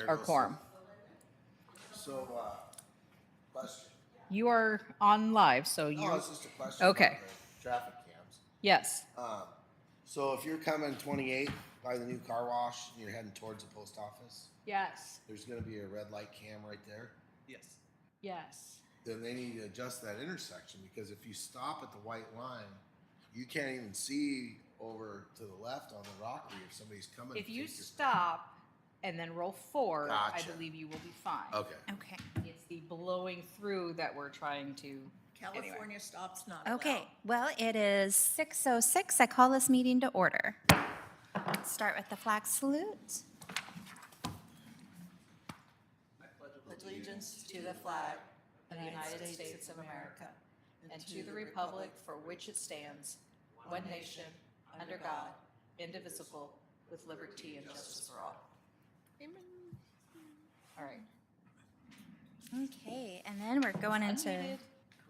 our goes quorum. So, question. You are on live, so No, you, it's just a question okay. about the traffic cams. Yes. So if you're coming 28 by the new car wash and you're heading towards the post office, Yes. there's gonna be a red light cam right there. Yes. Yes. Then they need to adjust that intersection, because if you stop at the white line, you can't even see over to the left on the Rockery if somebody's coming. If to you take your car. stop and then roll forward, I Gotcha. believe you will be fine. Okay. Okay. It's the blowing through that we're trying to. California stops not allowed. Okay, well, it is 6:06. I call this meeting to order. Start with the flag salute. Pledge allegiance to the flag of the United States of America And to the republic for which it stands, one nation, under God, indivisible, with liberty and justice for all. All right. Okay, and then we're going into, Unmuted.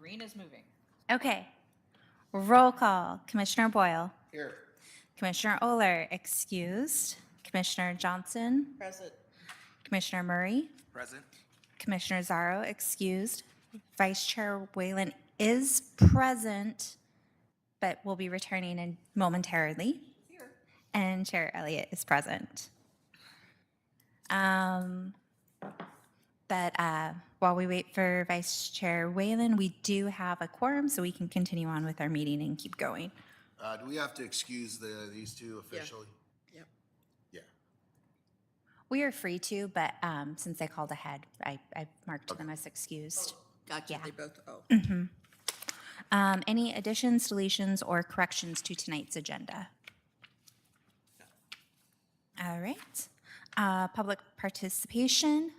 Green is moving. okay. Roll call. Commissioner Boyle. Here. Commissioner Oler, excused. Commissioner Johnson. Present. Commissioner Murray. Present. Commissioner Zaro, excused. Vice Chair Whalen is present, but will be returning in momentarily. And Chair Elliott is present. But while we wait for Vice Chair Whalen, we do have a quorum, so we can continue on with our meeting and keep going. Do we have to excuse these two officially? Yep. Yeah. We are free to, but since they called ahead, I marked them as excused. Gotcha, Yeah. they both, oh. Any additions, deletions, or corrections to tonight's agenda? All right. Public participation.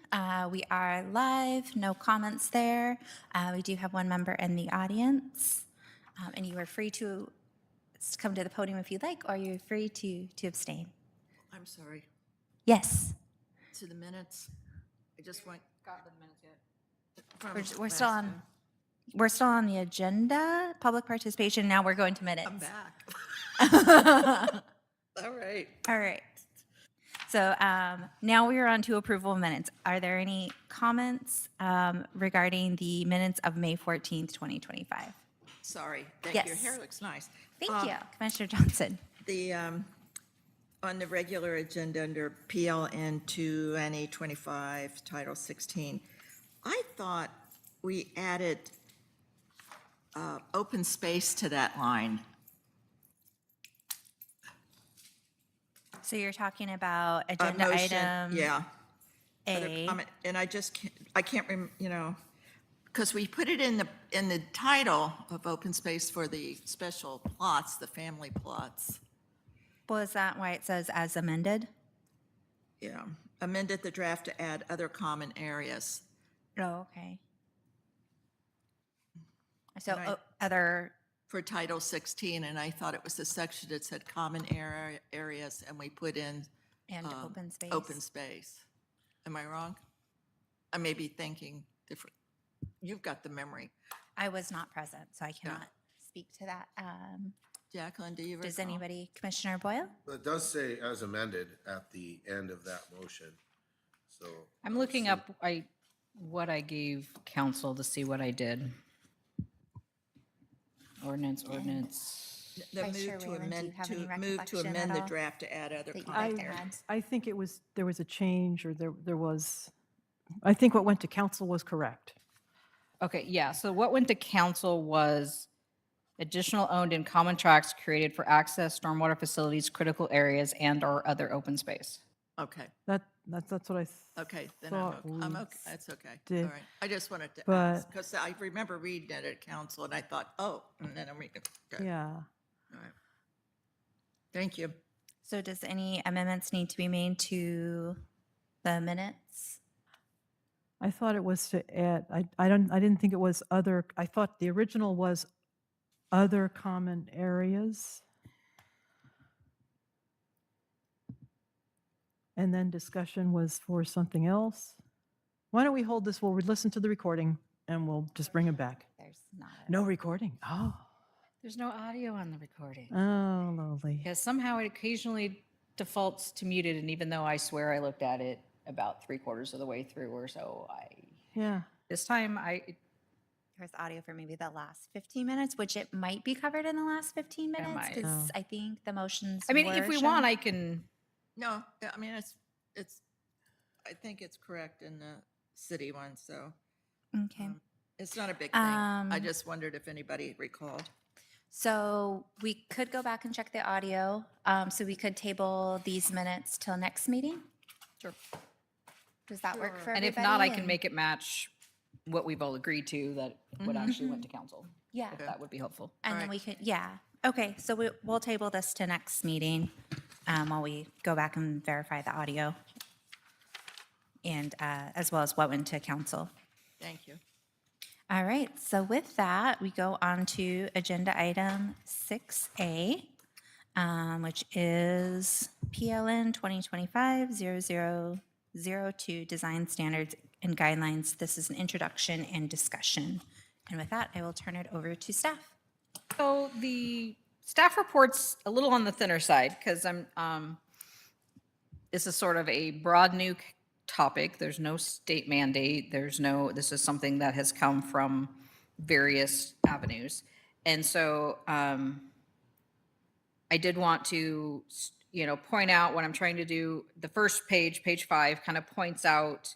We are live, no comments there. We do have one member in the audience. And you are free to come to the podium if you'd like, or you're free to abstain. I'm sorry, Yes, to the minutes, I just went. Got the minutes yet? from we're still last on, time. we're still on the agenda, public participation. Now we're going to minutes. I'm back. All right. All right. So now we are on to approval of minutes. Are there any comments regarding the minutes of May 14th, 2025? Sorry, thank you, your Yes. hair looks nice. Thank you, Commissioner Johnson. The, on the regular agenda under PLN 2 NE 25, Title 16, I thought we added open space to that line. So you're talking about A agenda motion, item Yeah. Other A. comment, and I just can't, I can't, because we put it in the title of open space for the special plots, the family plots. Well, is that why it says as amended? Yeah, amended the draft to add other common areas. Oh, okay. So And I- other, For Title 16, and I thought it was the section that said common areas, and we put in and open space? open space. Am I wrong? I may be thinking different. You've got the memory. I was not present, so I cannot speak to that. Jacqueline, do you recall? Does anybody, Commissioner Boyle? But it does say as amended at the end of that motion, so. I'm looking up what I gave council to see what I did. Ordinance. The Vice Chair move to Whalen, do you amend, have any move to recollection amend at the all draft to add other that you common guys areas. had? I think there was a change, or there was, I think what went to council was correct. Okay, yeah, so what went to council was additional owned and common tracts created for access, stormwater facilities, critical areas, and/or other open space. Okay, That's what I okay, then thought I'm we okay, that's okay. All did, right, I just wanted to but- ask, because I remember reading it at council, and I thought, oh, and then I'm reading, okay, yeah. all right. Thank you. So does any amendments need to be made to the minutes? I thought it was to add, I didn't think it was other, I thought the original was other common areas. And then discussion was for something else. Why don't we hold this, we'll listen to the recording and we'll just bring it back. There's not. a- No recording? Oh, There's no audio on the recording. oh, lovely. Because somehow it occasionally defaults to muted, and even though I swear I looked at it, about 3/4 of the way through or so. Yeah. This time There's audio for maybe the last 15 minutes, which it might be covered in the last 15 minutes might. because Oh. I think the motions I mean, if were we shown. want, I can, No, I mean, it's, I think it's correct in the city one, so Okay. it's not a big thing. I Um, just wondered if anybody recalled. So we could go back and check the audio. So we could table these minutes till next meeting. sure. Does that work for And everybody? if not, I can And- make it match what we've all agreed to that would actually went to council. Yeah. If that would be helpful. And then Alright. we could, yeah. Okay, so we'll table this to next meeting while we go back and verify the audio. And as well as what went to council. Thank you. All right, so with that, we go on to agenda item 6A, which is PLN 2025-0002 Design Standards and Guidelines. This is an introduction and discussion. And with that, I will turn it over to staff. So the staff report's a little on the thinner side because this is sort of a broad new topic. There's no state mandate. This is something that has come from various avenues. And so I did want to, point out what I'm trying to do. The first page, page 5, kind of points out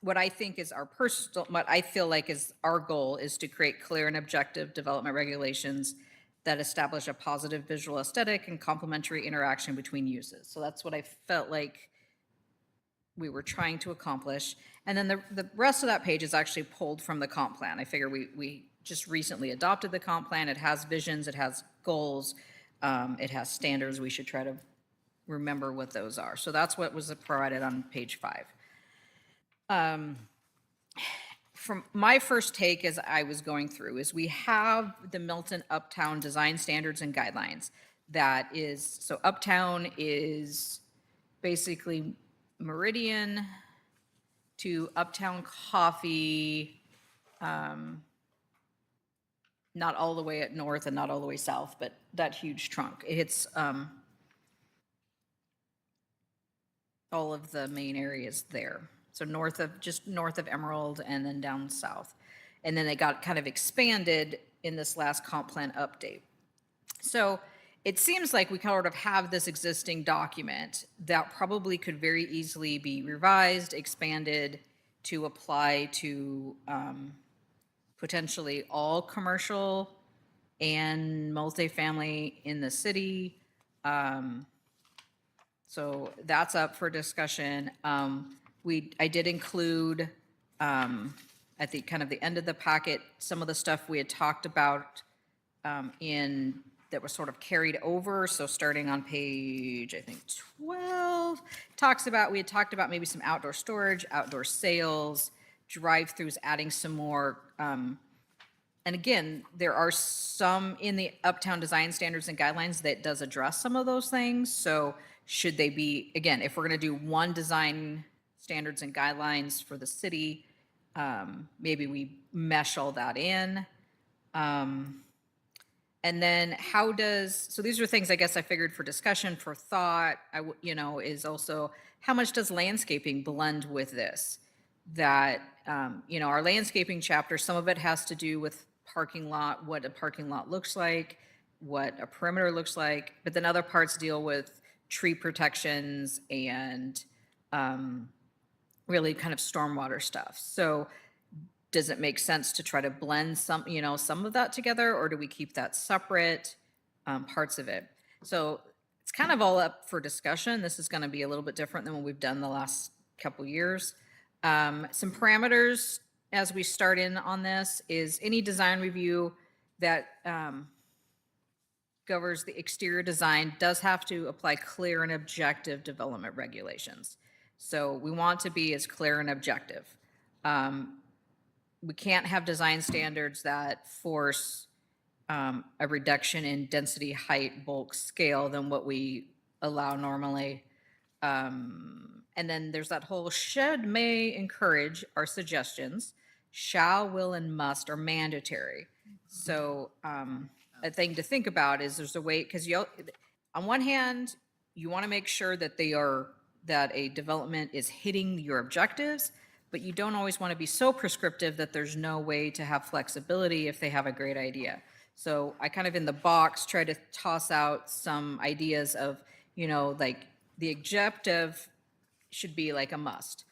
what I think is what I feel like is our goal is to create clear and objective development regulations that establish a positive visual aesthetic and complementary interaction between uses. So that's what I felt like we were trying to accomplish. And then the rest of that page is actually pulled from the comp plan. I figure we just recently adopted the comp plan. It has visions, it has goals, it has standards. We should try to remember what those are. So that's what was provided on page 5. From my first take as I was going through is we have the Milton Uptown Design Standards and Guidelines. So Uptown is basically Meridian to Uptown Coffee, not all the way at north and not all the way south, but that huge trunk. It hits all of the main areas there. So just north of Emerald and then down south. And then they got kind of expanded in this last comp plan update. So it seems like we sort of have this existing document that probably could very easily be revised, expanded to apply to potentially all commercial and multifamily in the city. So that's up for discussion. I did include at the kind of the end of the packet, some of the stuff we had talked about that was sort of carried over. So starting on page, I think 12, we had talked about maybe some outdoor storage, outdoor sales, drive-throughs, adding some more. And again, there are some in the Uptown Design Standards and Guidelines that does address some of those things. So should they be, again, if we're going to do one design standards and guidelines for the city, maybe we mesh all that in. And then so these are things I guess I figured for discussion, for thought, is also how much does landscaping blend with this? That, our landscaping chapter, some of it has to do with parking lot, what a parking lot looks like, what a perimeter looks like, but then other parts deal with tree protections and really kind of stormwater stuff. So does it make sense to try to blend some of that together, or do we keep that separate, parts of it? So it's kind of all up for discussion. This is going to be a little bit different than what we've done the last couple years. Some parameters as we start in on this is any design review that governs the exterior design does have to apply clear and objective development regulations. So we want to be as clear and objective. We can't have design standards that force a reduction in density, height, bulk, scale than what we allow normally. And then there's that whole should, may, encourage are suggestions. Shall, will, and must are mandatory. So a thing to think about is there's a way, because on one hand, you want to make sure that they are that a development is hitting your objectives, but you don't always want to be so prescriptive that there's no way to have flexibility if they have a great idea. So I kind of in the box try to toss out some ideas of, you know, like the objective should be like a must.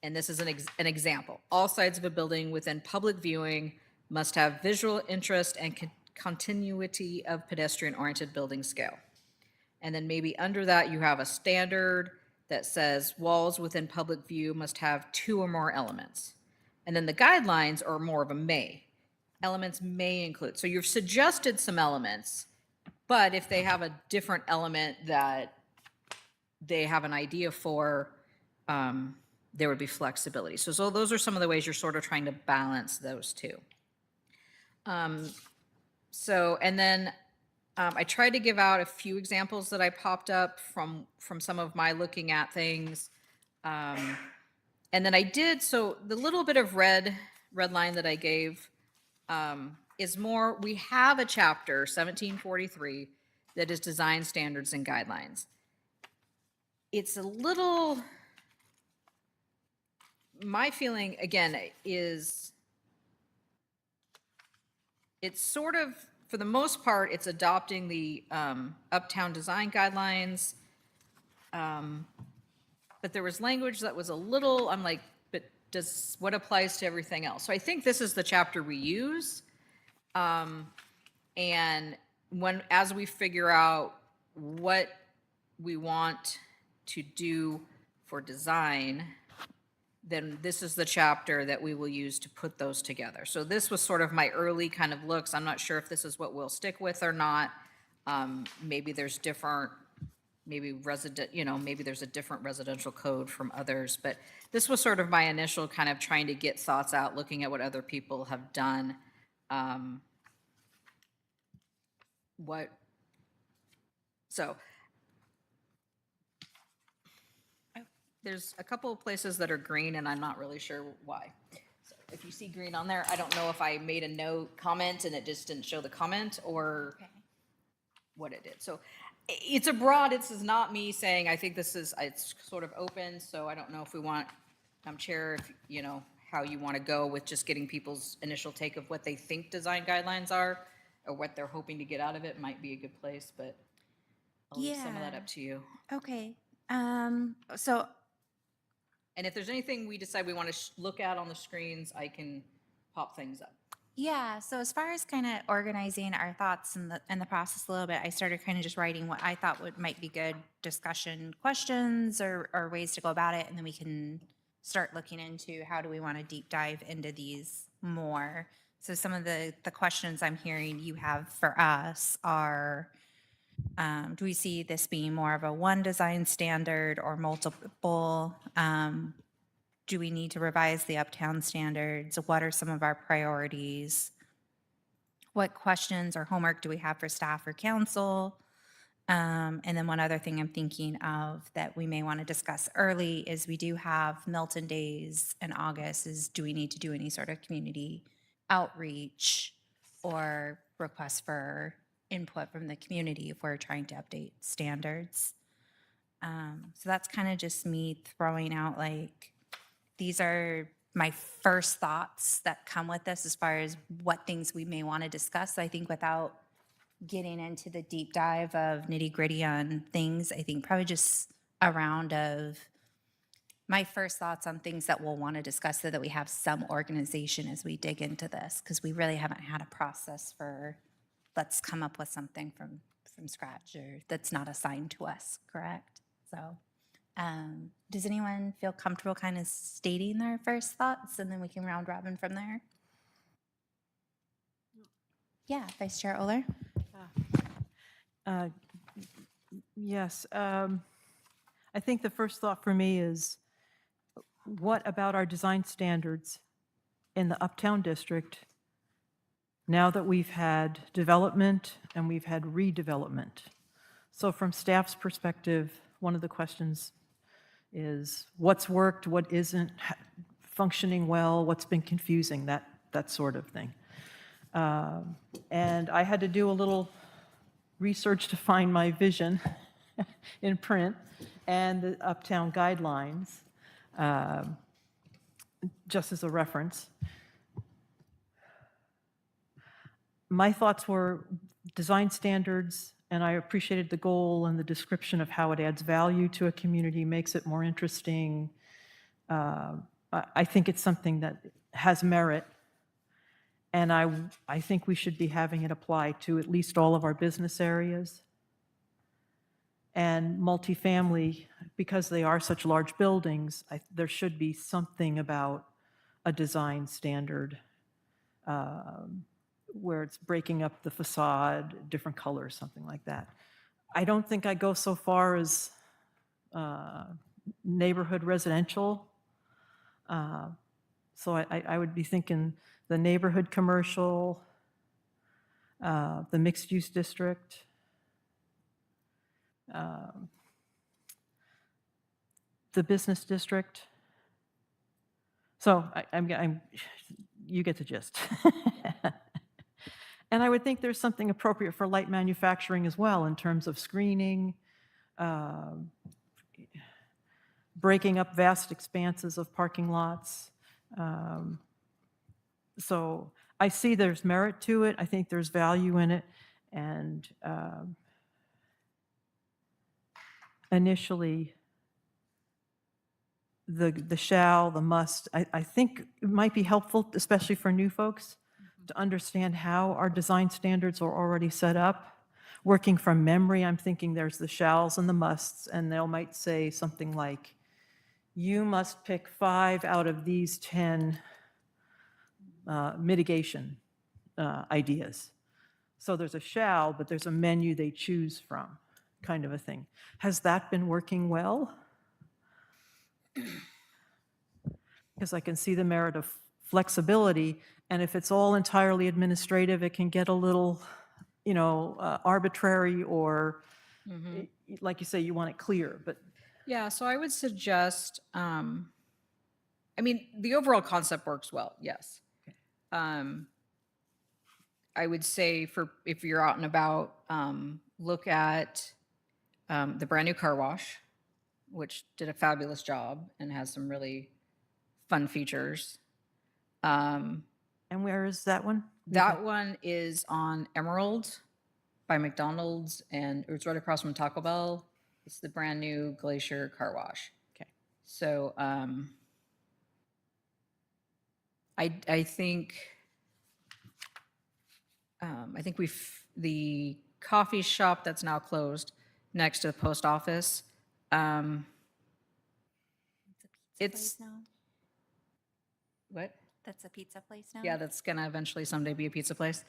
And this is an example. All sides of a building within public viewing must have visual interest and continuity of pedestrian-oriented building scale. And then maybe under that, you have a standard that says walls within public view must have 2 or more elements. And then the guidelines are more of a may. Elements may include. So you've suggested some elements, but if they have a different element that they have an idea for, there would be flexibility. So those are some of the ways you're sort of trying to balance those two. And then I tried to give out a few examples that I popped up from some of my looking at things. And then I did, so the little bit of red line that I gave is more, we have a chapter, 1743, that is design standards and guidelines. It's a little, my feeling, again, is it's sort of, for the most part, it's adopting the Uptown Design Guidelines. But there was language that was a little, I'm like, but what applies to everything else? So I think this is the chapter we use. And as we figure out what we want to do for design, then this is the chapter that we will use to put those together. So this was sort of my early kind of looks. I'm not sure if this is what we'll stick with or not. Maybe there's different, maybe there's a different residential code from others, but this was sort of my initial kind of trying to get thoughts out, looking at what other people have done. There's a couple of places that are green and I'm not really sure why. So if you see green on there, I don't know if I made a comment and it just didn't show the comment or what it did. So it's this is not me saying, I think it's sort of open. So I don't know if we want, Chair, if you know, how you want to go with just getting people's initial take of what they think design guidelines are or what they're hoping to get out of it might be a good place, but I'll leave some of that up to you. Okay. And if there's anything we decide we want to look at on the screens, I can pop things up. Yeah, so as far as kind of organizing our thoughts in the process a little bit, I started kind of just writing what I thought might be good discussion questions or ways to go about it, and then we can start looking into how do we want to deep dive into these more. So some of the questions I'm hearing you have for us are, do we see this being more of a one design standard or multiple? Do we need to revise the Uptown standards? What are some of our priorities? What questions or homework do we have for staff or council? And then one other thing I'm thinking of that we may want to discuss early is we do have Milton Days in August. Do we need to do any sort of community outreach or request for input from the community if we're trying to update standards? So that's kind of just me throwing out like, these are my first thoughts that come with this as far as what things we may want to discuss. I think without getting into the deep dive of nitty gritty on things, I think probably just a round of my first thoughts on things that we'll want to discuss so that we have some organization as we dig into this, because we really haven't had a process for let's come up with something from scratch or that's not assigned to us, correct? So does anyone feel comfortable kind of stating their first thoughts and then we can round robin from there? Yeah, Vice Chair Oler. Yes. I think the first thought for me is, what about our design standards in the Uptown District now that we've had development and we've had redevelopment? So from staff's perspective, one of the questions is what's worked, what isn't functioning well, what's been confusing, that sort of thing. And I had to do a little research to find my vision in print. and the Uptown guidelines, just as a reference. My thoughts were design standards, and I appreciated the goal and the description of how it adds value to a community, makes it more interesting. I think it's something that has merit, and I think we should be having it apply to at least all of our business areas. And multifamily, because they are such large buildings, there should be something about a design standard where it's breaking up the facade, different colors, something like that. I don't think I go so far as neighborhood residential. So I would be thinking the neighborhood commercial, the mixed-use district, the business district. So you get the gist. And I would think there's something appropriate for light manufacturing as well in terms of screening, breaking up vast expanses of parking lots. So I see there's merit to it. I think there's value in it. And initially, the shall, the must, I think it might be helpful, especially for new folks, to understand how our design standards are already set up. Working from memory, I'm thinking there's the shalls and the musts, and they might say something like, you must pick 5 out of these 10 mitigation ideas. So there's a shall, but there's a menu they choose from, kind of a thing. Has that been working well? Because I can see the merit of flexibility, and if it's all entirely administrative, it can get a little, arbitrary, or like you say, you want it clear, but Yeah, so I would suggest, the overall concept works well, yes. I would say if you're out and about, look at the brand new car wash, which did a fabulous job and has some really fun features. and where is that one? That one is on Emerald by McDonald's, and it's right across from Taco Bell. It's the brand new Glacier car wash. Okay. So I think the coffee shop that's now closed next to the post office. It's what? That's a pizza place now? Yeah, that's gonna eventually someday be a pizza place.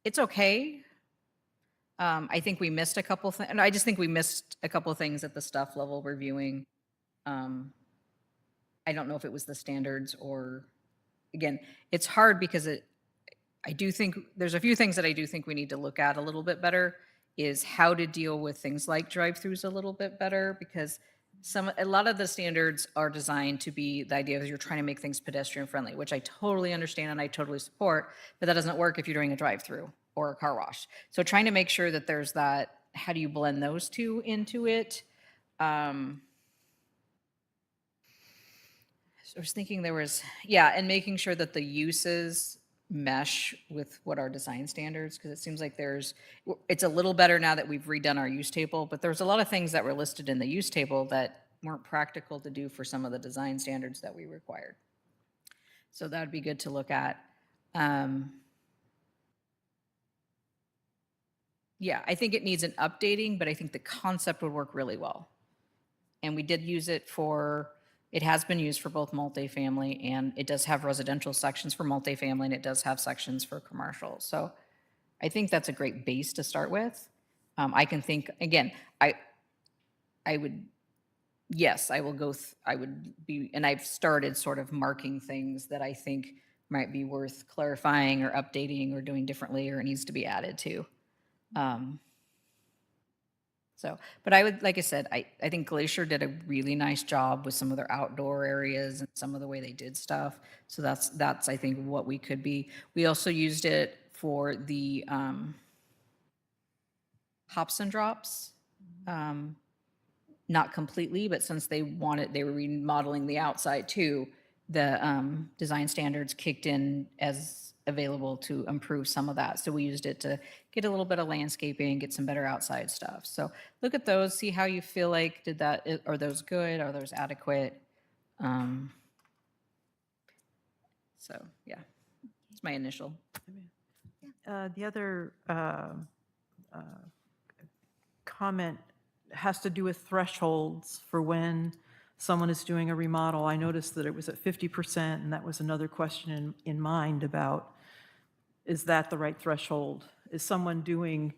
It's okay. I think we missed a couple things, and I just think we missed a couple things at the stuff level reviewing. I don't know if it was the standards or, again, it's hard because I do think there's a few things that I do think we need to look at a little bit better, is how to deal with things like drive-throughs a little bit better, because a lot of the standards are designed to be, the idea is you're trying to make things pedestrian friendly, which I totally understand and I totally support, but that doesn't work if you're doing a drive-through or a car wash. So trying to make sure that there's that, how do you blend those two into it? I was thinking there was, and making sure that the uses mesh with what our design standards, because it seems like it's a little better now that we've redone our use table, but there's a lot of things that were listed in the use table that weren't practical to do for some of the design standards that we required. So that'd be good to look at. I think it needs an updating, but I think the concept would work really well. And we did use it it has been used for both multifamily, and it does have residential sections for multifamily, and it does have sections for commercial. So I think that's a great base to start with. I can think, again, I would be, and I've started sort of marking things that I think might be worth clarifying or updating or doing differently, or it needs to be added to. But I would, like I said, I think Glacier did a really nice job with some of their outdoor areas and some of the way they did stuff. So that's I think what we could be. We also used it for the hops and drops not completely, but since they were remodeling the outside too, the design standards kicked in as available to improve some of that. So we used it to get a little bit of landscaping, get some better outside stuff. So look at those, see how you feel like, are those good? Are those adequate? So, yeah, it's my initial. The other comment has to do with thresholds for when someone is doing a remodel. I noticed that it was at 50%, and that was another question in mind about, is that the right threshold? Is someone doing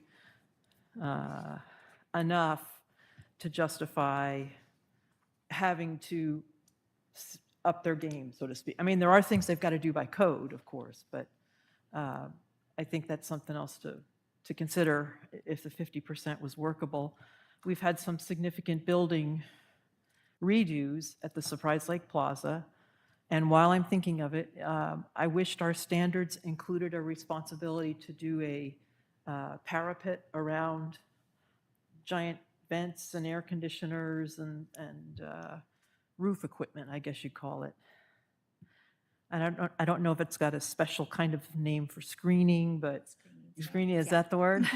enough to justify having to up their game, so to speak? I mean, there are things they've got to do by code, of course, but I think that's something else to consider if the 50% was workable. We've had some significant building redos at the Surprise Lake Plaza, and while I'm thinking of it, I wished our standards included a responsibility to do a parapet around giant vents and air conditioners and roof equipment, I guess you'd call it. And I don't know if it's got a special kind of name for screening, but screening, is that the word?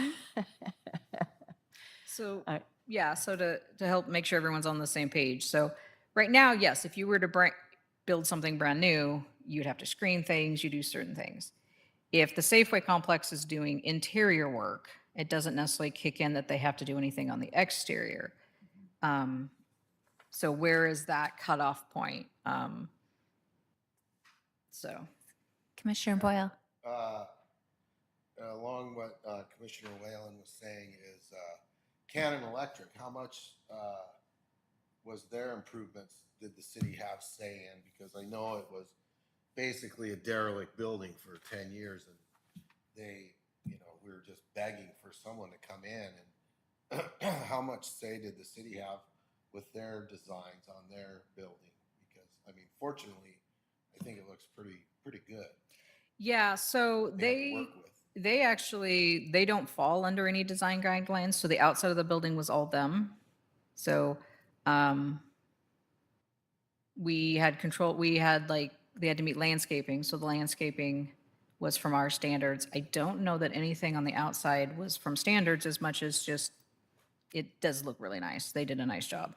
So, I- yeah, so to help make sure everyone's on the same page. So right now, yes, if you were to build something brand new, you'd have to screen things, you do certain things. If the Safeway complex is doing interior work, it doesn't necessarily kick in that they have to do anything on the exterior. So where is that cutoff point? So, Commissioner Boyle. Along what Commissioner Whalen was saying is Cannon Electric, how much was their improvements did the city have say in? Because I know it was basically a derelict building for 10 years, and they, we were just begging for someone to come in. And how much say did the city have with their designs on their building? Because I mean, fortunately, I think it looks pretty good. yeah, so They have to work with. they don't fall under any design guidelines. So the outside of the building was all them. So, we had they had to meet landscaping. So the landscaping was from our standards. I don't know that anything on the outside was from standards as much as just, it does look really nice. They did a nice job.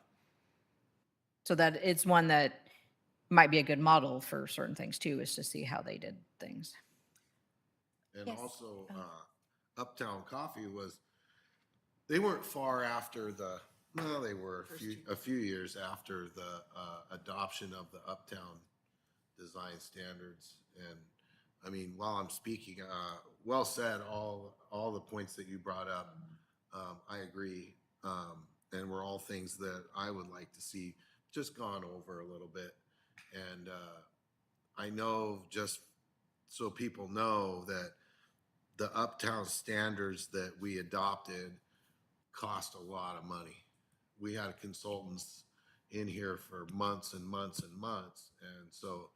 So that it's one that might be a good model for certain things too, is to see how they did things. And Yes. also, Uptown Coffee they weren't far after they were a few years after the adoption of the Uptown design standards. And I mean, while I'm speaking, well said, all the points that you brought up, I agree. And were all things that I would like to see just gone over a little bit. And I know, just so people know, that the Uptown standards that we adopted cost a lot of money. We had consultants in here for months and months and months. And so,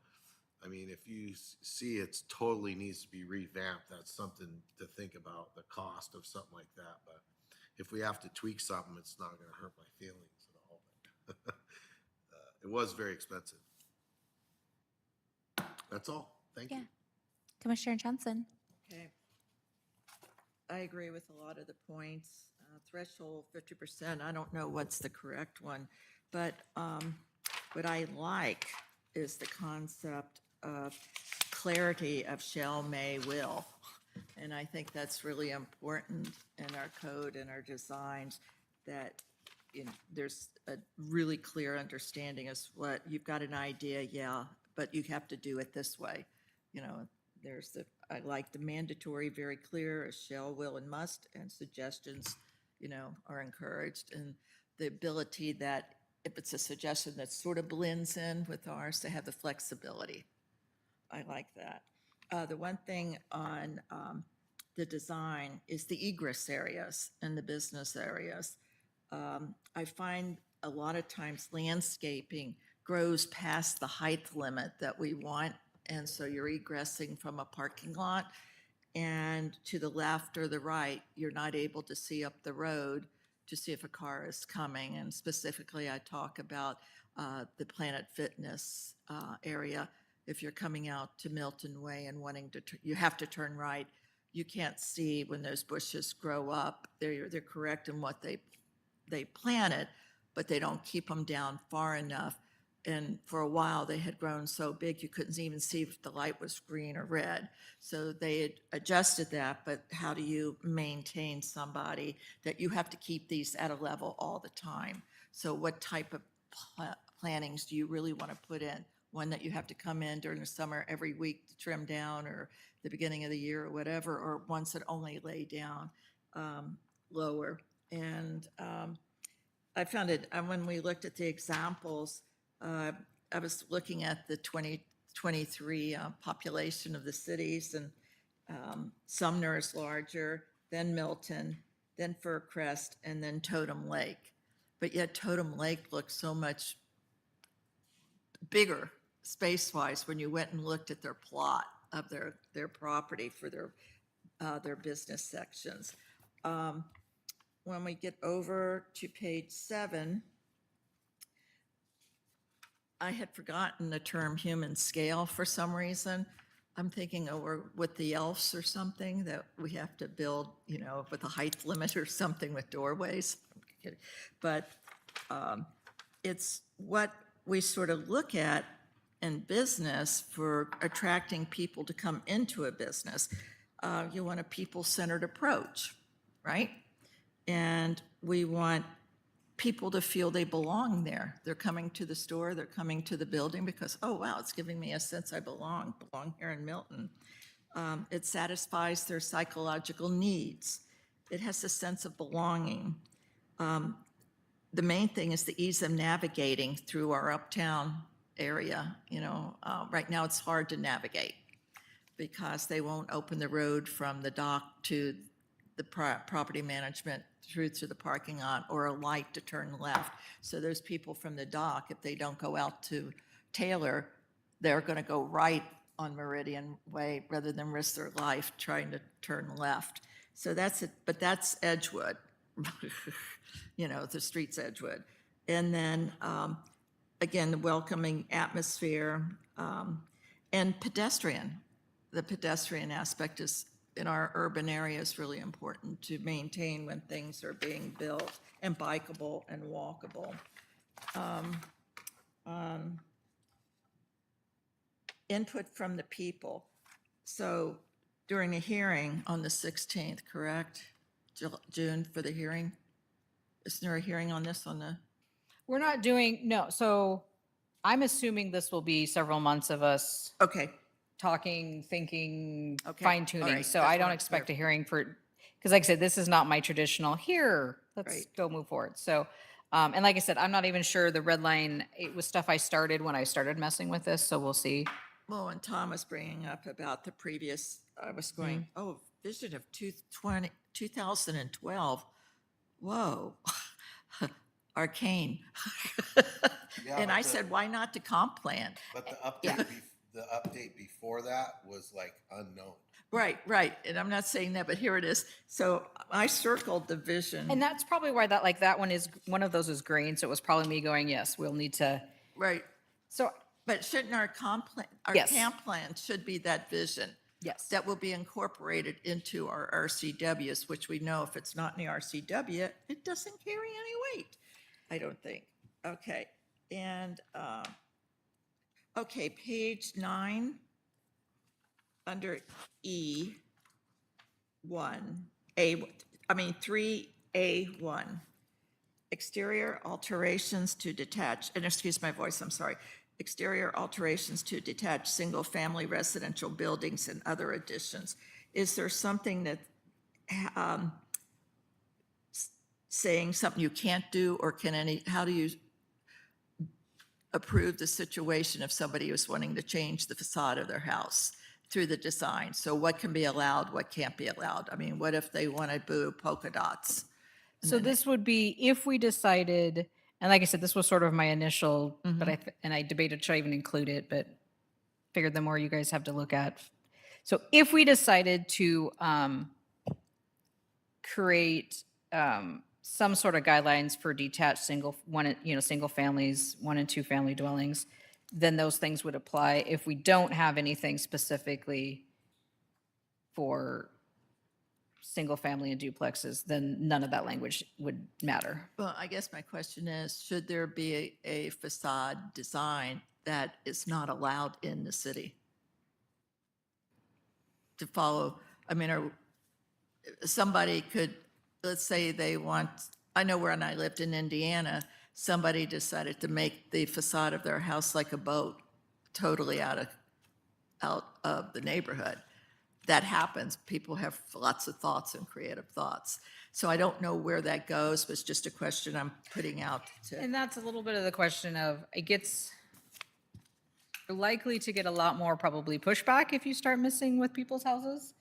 I mean, if you see it totally needs to be revamped, that's something to think about, the cost of something like that. But if we have to tweak something, it's not going to hurt my feelings at all. It was very expensive. That's all. Thank you. Commissioner Johnson. Okay. I agree with a lot of the points. Threshold 50%, I don't know what's the correct one, but what I like is the concept of clarity of shall, may, will. And I think that's really important in our code and our designs, that there's a really clear understanding as what you've got an idea, yeah, but you have to do it this way. I like the mandatory, very clear, a shall, will, and must, and suggestions, are encouraged. And the ability that if it's a suggestion that sort of blends in with ours, to have the flexibility. I like that. The one thing on the design is the egress areas and the business areas. I find a lot of times landscaping grows past the height limit that we want. And so you're egressing from a parking lot, and to the left or the right, you're not able to see up the road. to see if a car is coming. And specifically, I talk about the Planet Fitness area. If you're coming out to Milton Way and wanting to, you have to turn right. You can't see when those bushes grow up. They're correct in what they planted, but they don't keep them down far enough. And for a while, they had grown so big you couldn't even see if the light was green or red. So they had adjusted that, but how do you maintain somebody that you have to keep these at a level all the time? So what type of plantings do you really want to put in? One that you have to come in during the summer every week to trim down, or the beginning of the year or whatever, or ones that only lay down lower. And I found it, when we looked at the examples, I was looking at the 2023 population of the cities, and Sumner is larger, then Milton, then Fircrest, and then Totem Lake. But yet Totem Lake looks so much bigger space-wise when you went and looked at their plot of their property for their business sections. When we get over to page 7, I had forgotten the term human scale for some reason. I'm thinking, oh, we're with the elves or something, that we have to build, with a height limit or something with doorways. But it's what we sort of look at in business for attracting people to come into a business. You want a people-centered approach, right? And we want people to feel they belong there. They're coming to the store, they're coming to the building because, oh, wow, it's giving me a sense I belong here in Milton. It satisfies their psychological needs. It has a sense of belonging. The main thing is the ease of navigating through our uptown area. Right now it's hard to navigate because they won't open the road from the dock to the property management through to the parking lot, or a light to turn left. So those people from the dock, if they don't go out to Taylor, they're going to go right on Meridian Way rather than risk their life trying to turn left. So that's it, but that's Edgewood, the street's Edgewood. And then, again, the welcoming atmosphere and pedestrian. The pedestrian aspect is, in our urban area, is really important to maintain when things are being built, and bikeable and walkable. Input from the people. So during the hearing on the 16th, correct? June, for the hearing? Isn't there a hearing on this on the? We're not doing, no, so I'm assuming this will be several months of us Okay, talking, thinking, Okay, fine all tuning. right, So that's I what don't I'm expect a clear. hearing because like I said, this is not my traditional, here, let's Right. go move forward. So, and like I said, I'm not even sure the red line, it was stuff I started when I started messing with this, so we'll see. well, and Tom was bringing up about the previous, I was going, oh, vision of 2012. Whoa, arcane. Yeah, And but I said, why not to comp plan? But Yeah. the update before that was like unknown. Right. And I'm not saying that, but here it is. So I circled the vision. And that's probably why that one is, one of those is green, so it was probably me going, yes, we'll need to, Right. so, But shouldn't our comp plan, our Yes. camp plan should be that vision? yes. That will be incorporated into our RCWs, which we know if it's not in the RCW, it doesn't carry any weight, I don't think. Okay, and, okay, page 9, under E1, 3A1. Exterior alterations to detach, and excuse my voice, I'm sorry. Exterior alterations to detached single-family residential buildings and other additions. Is there something that, saying something you can't do, or how do you approve the situation if somebody is wanting to change the facade of their house through the design? So what can be allowed, what can't be allowed? I mean, what if they want to do polka dots? So this would be if we decided, and like I said, this was sort of my initial, but I debated should I even include it, but figured the more you guys have to look at. So if we decided to create some sort of guidelines for detached single families, 1 and 2 family dwellings, then those things would apply. If we don't have anything specifically for single family and duplexes, then none of that language would matter. Well, I guess my question is, should there be a facade design that is not allowed in the city? To follow, I mean, somebody could, let's say they want, I know when I lived in Indiana, somebody decided to make the facade of their house like a boat, totally out of the neighborhood. That happens. People have lots of thoughts and creative thoughts. So I don't know where that goes, but it's just a question I'm putting out to. And that's a little bit of the question of, it gets likely to get a lot more probably pushback if you start messing with people's houses.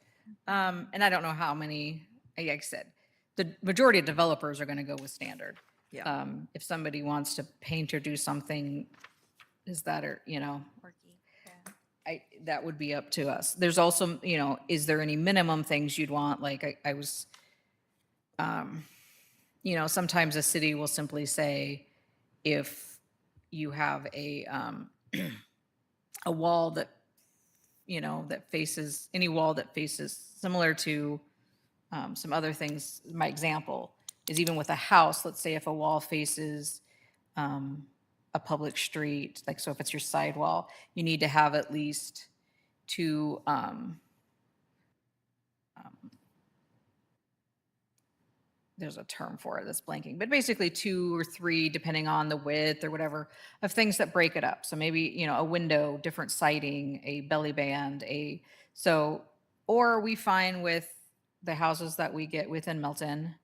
And I don't know how many, like I said, the majority of developers are going to go with standard. Yeah. If somebody wants to paint or do something, is that, or, that would be up to us. There's also, is there any minimum things you'd want? Like I was, sometimes a city will simply say, if you have a wall that, that faces, any wall that faces, similar to some other things, my example is even with a house, let's say if a wall faces a public street, like, so if it's your sidewall, you need to have at least 2, there's a term for it that's blanking, but basically 2 or 3, depending on the width or whatever, of things that break it up. So maybe, a window, different siding, a belly band, or we find with the houses that we get within Milton,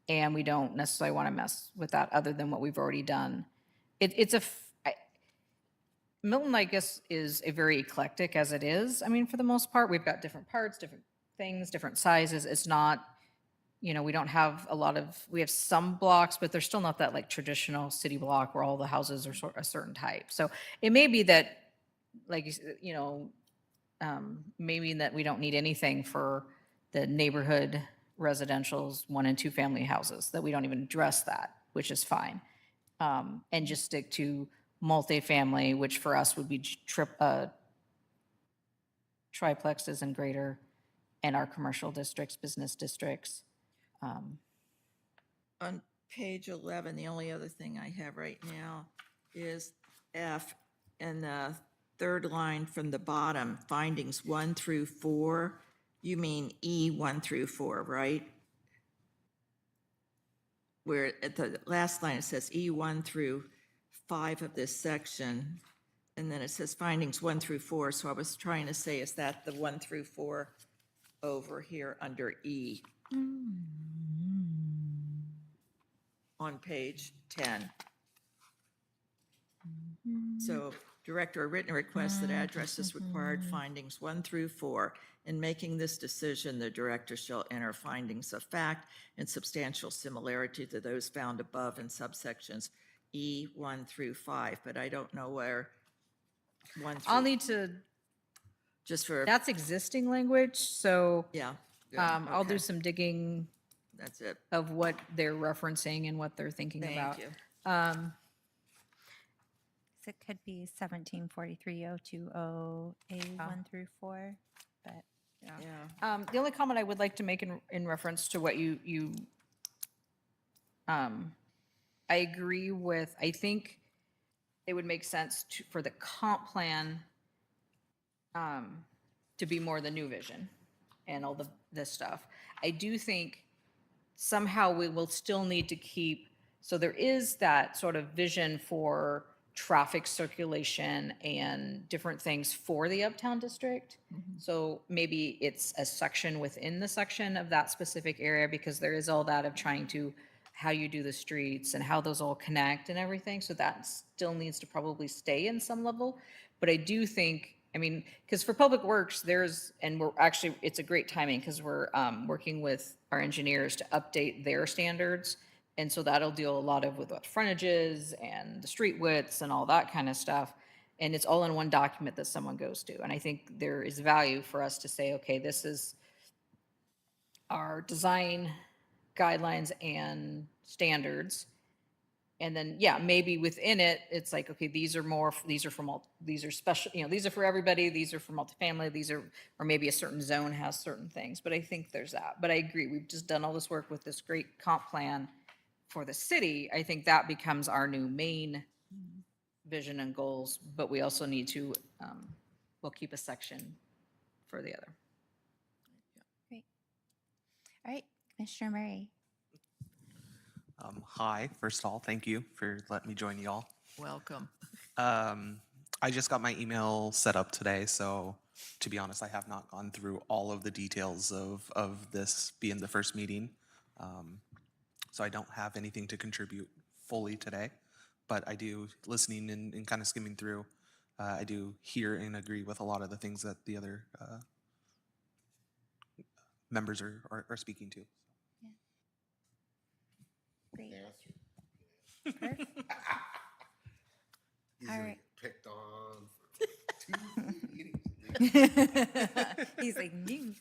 and we don't necessarily want to mess with that other than what we've already done. Milton, I guess, is a very eclectic as it is. I mean, for the most part, we've got different parts, different things, different sizes. It's not, we don't have we have some blocks, but they're still not that like traditional city block where all the houses are a certain type. So it may be that, like, maybe that we don't need anything for the neighborhood residentials, 1 and 2 family houses, that we don't even address that, which is fine. And just stick to multifamily, which for us would be triplexes and greater, and our commercial districts, business districts. On page 11, the only other thing I have right now is F, and the third line from the bottom, findings 1 through 4. You mean E 1 through 4, right? Where at the last line, it says E 1 through 5 of this section, and then it says findings 1 through 4. So I was trying to say, is that the 1 through 4 over here under E? On page 10. So director, a written request that addresses required findings 1 through 4. In making this decision, the director shall enter findings of fact and substantial similarity to those found above in subsections E 1 through 5, but I don't know where 1 through. I'll need to, Just for, that's existing language, so yeah. good, I'll do okay, some digging That's it. of what they're referencing and what they're thinking about. Thank you. So it could be 1743-020A 1 through 4, but Yeah. The only comment I would like to make in reference to what I agree with, I think it would make sense for the comp plan to be more the new vision and all this stuff. I do think somehow we will still need to keep, so there is that sort of vision for traffic circulation and different things for the Uptown District. So maybe it's a section within the section of that specific area, because there is all that of trying to, how you do the streets and how those all connect and everything. So that still needs to probably stay in some level. But I do think, I mean, because for Public Works, we're actually, it's a great timing because we're working with our engineers to update their standards. And so that'll deal a lot with what frontages and the street widths and all that kind of stuff. And it's all in one document that someone goes to. And I think there is value for us to say, okay, this is our design guidelines and standards. And then, yeah, maybe within it, it's like, okay, these are more, these are for these are special, these are for everybody, these are for multifamily, these are, or maybe a certain zone has certain things, but I think there's that. But I agree, we've just done all this work with this great comp plan for the city. I think that becomes our new main vision and goals, but we also need to, we'll keep a section for the other. Great. All right, Commissioner Murray. Hi, first of all, thank you for letting me join you all. Welcome. I just got my email set up today, so to be honest, I have not gone through all of the details of this being the first meeting. So I don't have anything to contribute fully today, but I do, listening and kind of skimming through, I do hear and agree with a lot of the things that the other members are speaking to. Great. Answer. Easily All right. picked on for 2 meetings. He's like, "New."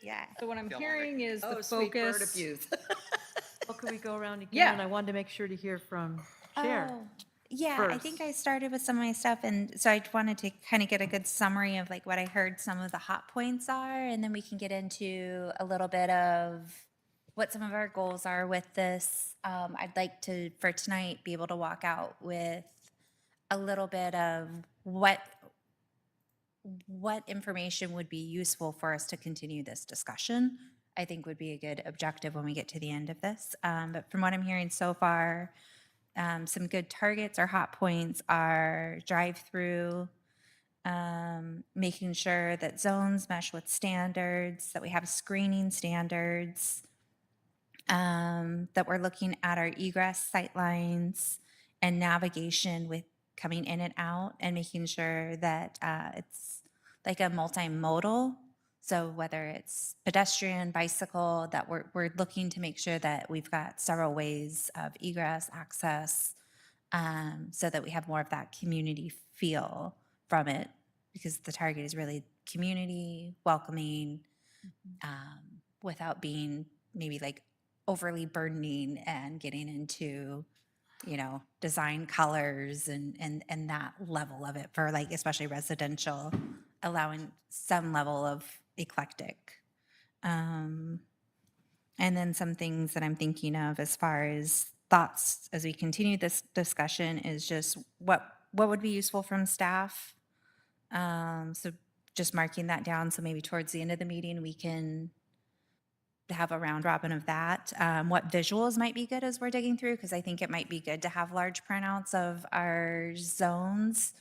Yeah. So what I'm hearing is the Sweet bird focus. of youth. Well, could we go around again? Yeah. And I wanted to make sure to hear from Chair. Oh, yeah, I think first. I started with some of my stuff, and so I wanted to kind of get a good summary of like what I heard some of the hot points are, and then we can get into a little bit of what some of our goals are with this. I'd like to, for tonight, be able to walk out with a little bit of what information would be useful for us to continue this discussion. I think would be a good objective when we get to the end of this. But from what I'm hearing so far, some good targets or hot points are drive-through, making sure that zones mesh with standards, that we have screening standards, that we're looking at our egress sightlines and navigation with coming in and out, and making sure that it's like a multimodal. So whether it's pedestrian, bicycle, that we're looking to make sure that we've got several ways of egress, access, so that we have more of that community feel from it, because the target is really community, welcoming, without being maybe like overly burdening and getting into, design colors and that level of it for like, especially residential, allowing some level of eclectic. And then some things that I'm thinking of as far as thoughts as we continue this discussion is just what would be useful from staff. So just marking that down. So maybe towards the end of the meeting, we can have a round robin of that. What visuals might be good as we're digging through, because I think it might be good to have large printouts of our zones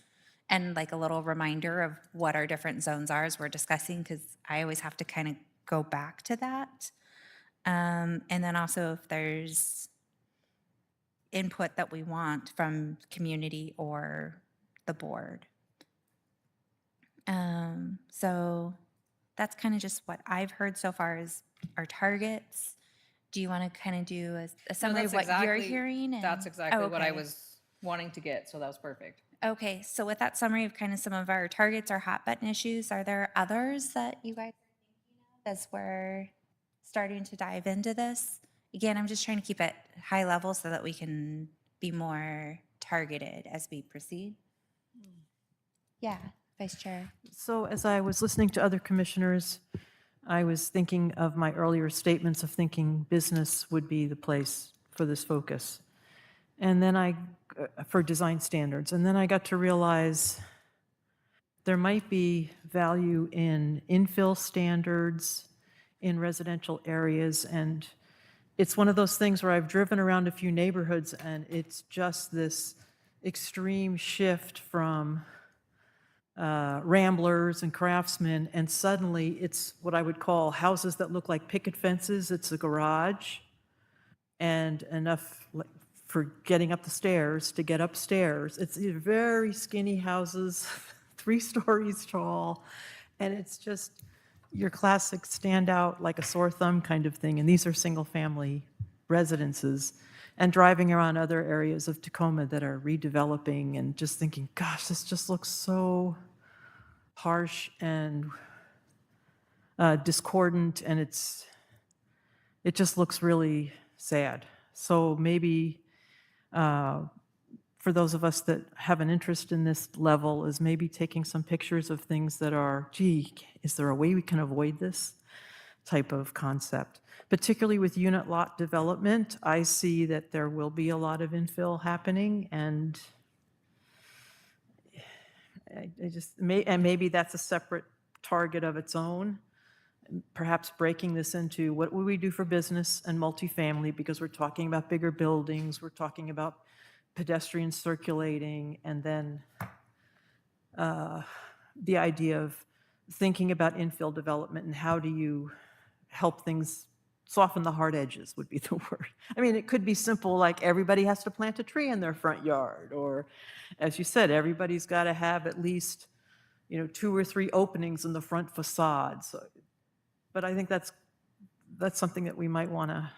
and like a little reminder of what our different zones are as we're discussing, because I always have to kind of go back to that. And then also if there's input that we want from community or the board. So that's kind of just what I've heard so far is our targets. Do you want to kind of do a summary of that's what you're exactly- hearing? That's and- exactly Oh, what I okay. was wanting to get, so that was perfect. Okay, so with that summary of kind of some of our targets, our hot button issues, are there others that you guys are thinking of as we're starting to dive into this? Again, I'm just trying to keep it high level so that we can be more targeted as we proceed. Yeah, Vice Chair. So as I was listening to other commissioners, I was thinking of my earlier statements of thinking business would be the place for this focus. And then for design standards. And then I got to realize there might be value in infill standards in residential areas. And it's one of those things where I've driven around a few neighborhoods and it's just this extreme shift from Ramblers and Craftsmen, and suddenly it's what I would call houses that look like picket fences. It's a garage and enough for getting up the stairs to get upstairs. It's these very skinny houses, 3 stories tall, and it's just your classic standout like a sore thumb kind of thing. And these are single-family residences. And driving around other areas of Tacoma that are redeveloping and just thinking, gosh, this just looks so harsh and discordant, and it's it just looks really sad. So maybe for those of us that have an interest in this level is maybe taking some pictures of things that are, gee, is there a way we can avoid this type of concept? Particularly with unit lot development, I see that there will be a lot of infill happening, and I just, and maybe that's a separate target of its own. Perhaps breaking this into what would we do for business and multifamily, because we're talking about bigger buildings, we're talking about pedestrian circulating, and then the idea of thinking about infill development and how do you help things soften the hard edges would be the word. I mean, it could be simple, like everybody has to plant a tree in their front yard, or as you said, everybody's got to have at least, 2 or 3 openings in the front facade. So, but I think that's something that we might want to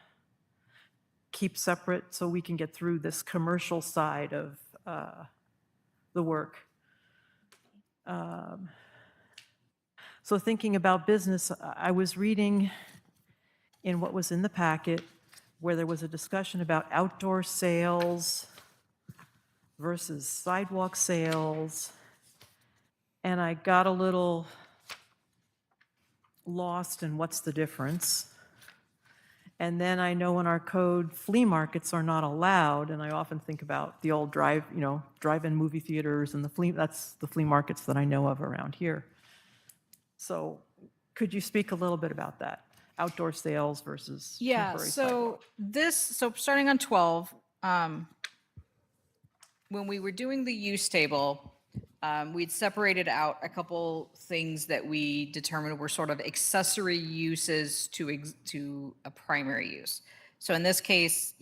keep separate so we can get through this commercial side of the work. So thinking about business, I was reading in what was in the packet where there was a discussion about outdoor sales versus sidewalk sales, and I got a little lost in what's the difference. And then I know in our code, flea markets are not allowed, and I often think about the old drive-in movie theaters and that's the flea markets that I know of around here. So could you speak a little bit about that? Outdoor sales versus Yeah, temporary so sidewalk. starting on 12, when we were doing the use table, we'd separated out a couple things that we determined were sort of accessory uses to a primary use. So in this case,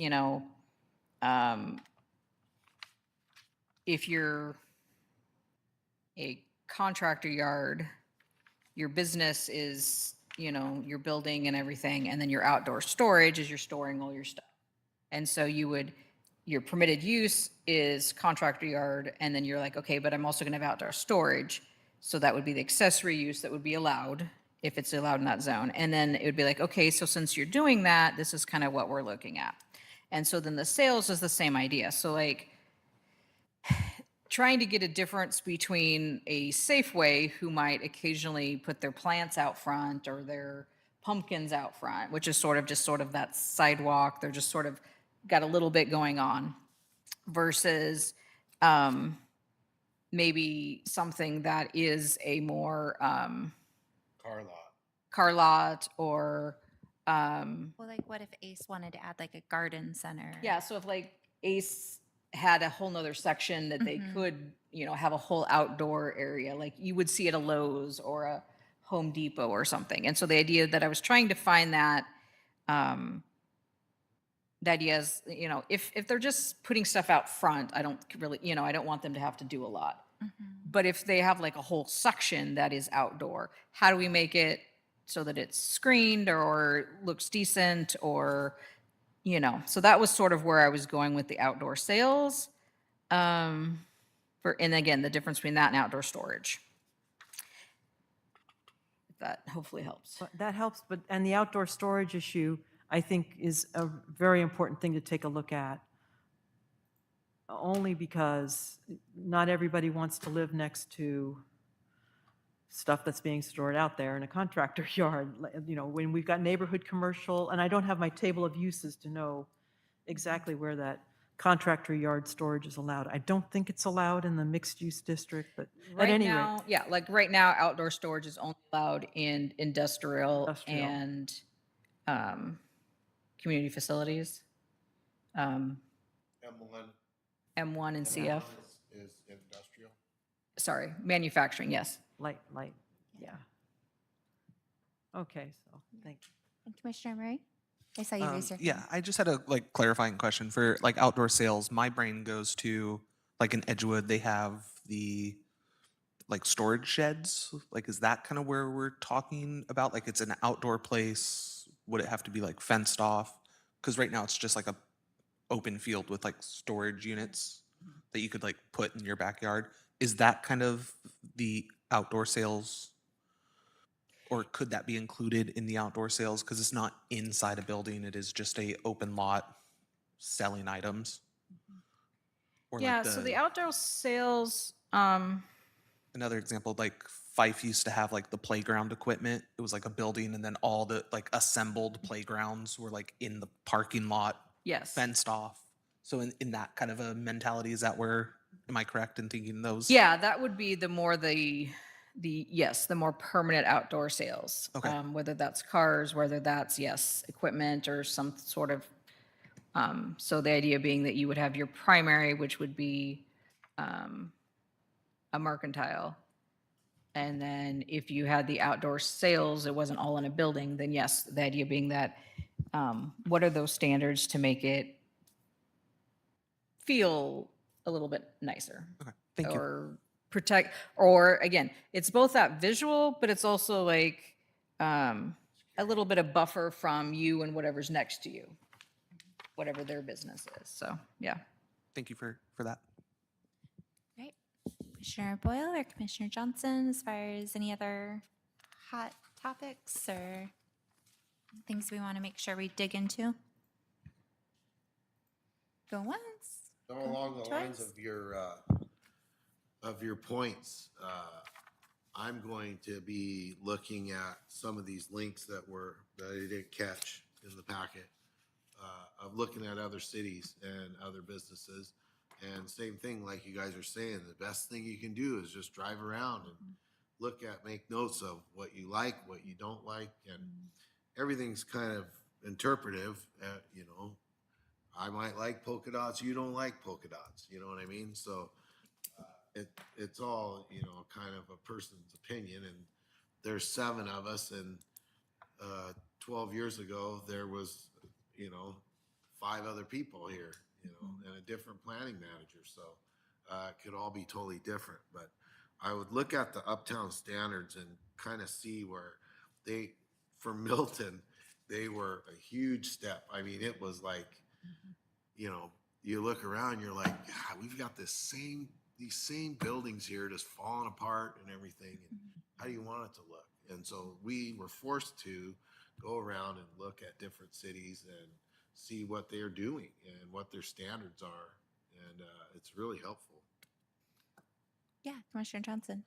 if you're a contractor yard, your business is, your building and everything, and then your outdoor storage is you're storing all your stuff. And so your permitted use is contractor yard, and then you're like, okay, but I'm also gonna have outdoor storage. So that would be the accessory use that would be allowed, if it's allowed in that zone. And then it would be like, okay, so since you're doing that, this is kind of what we're looking at. And so then the sales is the same idea. So like, trying to get a difference between a Safeway who might occasionally put their plants out front or their pumpkins out front, which is sort of that sidewalk. They're just sort of got a little bit going on, versus maybe something that is a more car lot or Well, like what if Ace wanted to add like a garden center? yeah. So if like Ace had a whole nother section that they could, have a whole outdoor area, like you would see at a Lowe's or a Home Depot or something. And so the idea that I was trying to find that, the idea is, if they're just putting stuff out front, I don't really, I don't want them to have to do a lot. But if they have like a whole section that is outdoor, how do we make it so that it's screened or looks decent, or so that was sort of where I was going with the outdoor sales. And again, the difference between that and outdoor storage. If that hopefully helps. But that helps, and the outdoor storage issue, I think, is a very important thing to take a look at. Only because not everybody wants to live next to stuff that's being stored out there in a contractor yard. When we've got neighborhood commercial, and I don't have my table of uses to know exactly where that contractor yard storage is allowed. I don't think it's allowed in the mixed use district, but at any rate. Yeah, like right now, outdoor storage is only allowed in industrial. And community facilities, M1 M1 and CF. is industrial. Sorry, manufacturing, yes. Light, yeah. Okay, so, thank you. And Commissioner Murray? I saw you raise your hand. Yeah, I just had a clarifying question for like outdoor sales. My brain goes to like in Edgewood, they have the like storage sheds. Like, is that kind of where we're talking about? Like, it's an outdoor place. Would it have to be like fenced off? Because right now it's just like a open field with like storage units that you could like put in your backyard. Is that kind of the outdoor sales Or could that be included in the outdoor sales? Because it's not inside a building, it is just a open lot selling items. Or Yeah, like so the outdoor sales, another example, like Fife used to have like the playground equipment. It was like a building and then all the like assembled playgrounds were like in the parking lot, yes. fenced off. So in that kind of a mentality, is that where, am I correct in thinking those? Yeah, that would be the more yes, the more permanent outdoor sales. Okay. Whether that's cars, whether that's, yes, equipment or some sort of, so the idea being that you would have your primary, which would be a mercantile. And then if you had the outdoor sales, it wasn't all in a building, then yes, the idea being that, what are those standards to make it feel a little bit nicer? Okay, thank you. Or protect, or again, it's both that visual, but it's also like a little bit of buffer from you and whatever's next to you, whatever their business is. So, yeah. Thank you for that. Right. Commissioner Boyle or Commissioner Johnson, as far as any other hot topics or things we want to make sure we dig into? Go once. Along the lines Twice. of your points, I'm going to be looking at some of these links that I didn't catch in the packet, of looking at other cities and other businesses. And same thing, like you guys are saying, the best thing you can do is just drive around and make notes of what you like, what you don't like, and everything's kind of interpretive. I might like polka dots, you don't like polka dots, you know what I mean? So it's all, kind of a person's opinion, and there's 7 of us, and 12 years ago, there was, 5 other people here, and a different planning manager. So it could all be totally different. But I would look at the Uptown standards and kind of see where for Milton, they were a huge step. I mean, it was like, you look around, you're like, God, we've got these same buildings here just falling apart and everything. And how do you want it to look? And so we were forced to go around and look at different cities and see what they're doing and what their standards are. And it's really helpful. Yeah, Commissioner Johnson.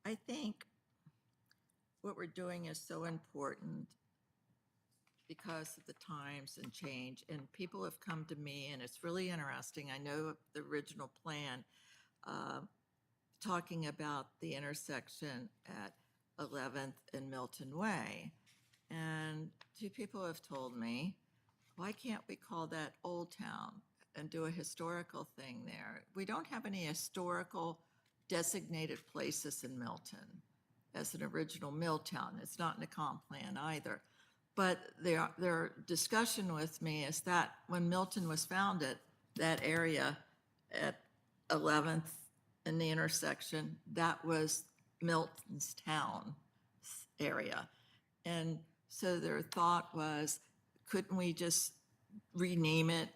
I think what we're doing is so important because of the times and change. And people have come to me, and it's really interesting. I know the original plan talking about the intersection at 11th and Milton Way. And 2 people have told me, why can't we call that Old Town and do a historical thing there? We don't have any historical designated places in Milton as an original mill town. It's not in the comp plan either. But their discussion with me is that when Milton was founded, that area at 11th and the intersection, that was Milton's town area. And so their thought was, couldn't we just rename it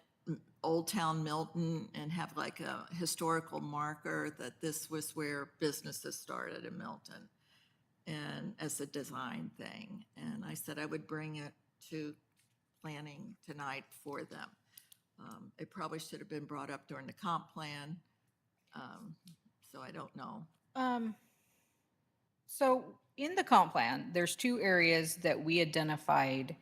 Old Town Milton and have like a historical marker that this was where businesses started in Milton, and as a design thing? And I said I would bring it to planning tonight for them. It probably should have been brought up during the comp plan, so I don't know. So in the comp plan, there's 2 areas that we identified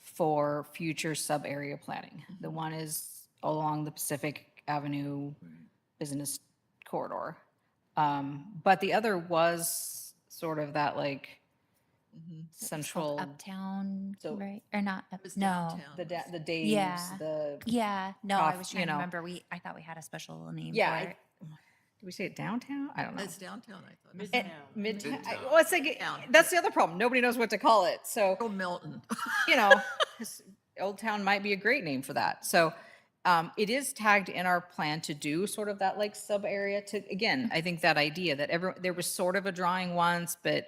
for future sub-area planning. The one is along the Pacific Avenue Business Corridor. But the other was sort of that like It's called central, Uptown, so- right? Or not? It was No. downtown. the Days, Yeah. the, Yeah, no, I Off, was you trying to know. remember. I thought we had a special name yeah. for it. Did we say it downtown? I don't know. It's downtown, I thought. Midtown. Midtown. Well, it's like, Midtown. that's the other problem. Nobody knows what to call it. So, Oh, Milton. Old Town might be a great name for that. So it is tagged in our plan to do sort of that like sub area to, again, I think that idea that there was sort of a drawing once, but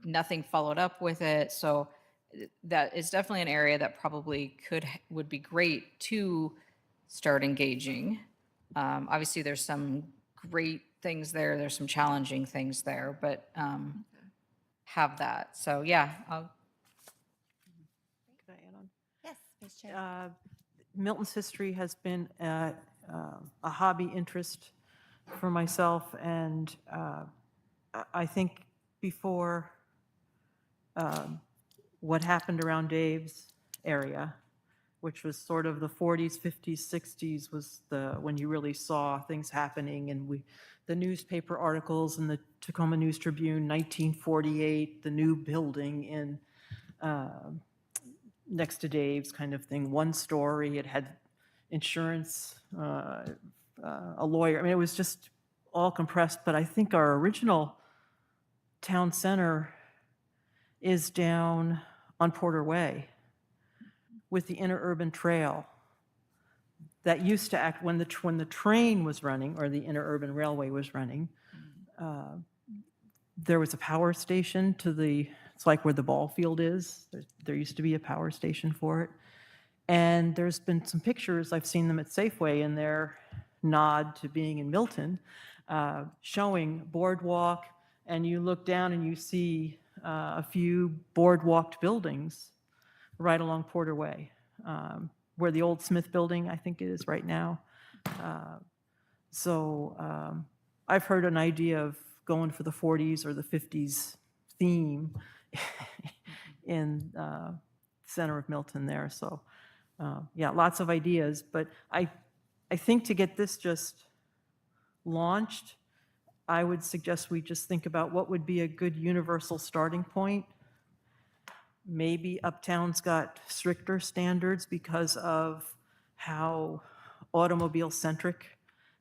nothing followed up with it. So that is definitely an area that probably would be great to start engaging. Obviously there's some great things there. There's some challenging things there, but have that. So yeah, Could I add on? Yes, Vice Chair. Milton's history has been a hobby interest for myself, and I think before what happened around Dave's area, which was sort of the 40s, 50s, 60s, was when you really saw things happening, and the newspaper articles in the Tacoma News Tribune, 1948, the new building in next to Dave's kind of thing, one story, it had insurance, a lawyer. I mean, it was just all compressed, but I think our original town center is down on Porter Way with the interurban trail that used to act when the train was running or the interurban railway was running. There was a power station it's like where the ball field is. There used to be a power station for it. And there's been some pictures, I've seen them at Safeway in their nod to being in Milton, showing boardwalk, and you look down and you see a few boardwalked buildings right along Porter Way, where the old Smith building, I think it is right now. So I've heard an idea of going for the 40s or the 50s theme in center of Milton there. So yeah, lots of ideas, but I think to get this just launched, I would suggest we just think about what would be a good universal starting point. Maybe Uptown's got stricter standards because of how automobile-centric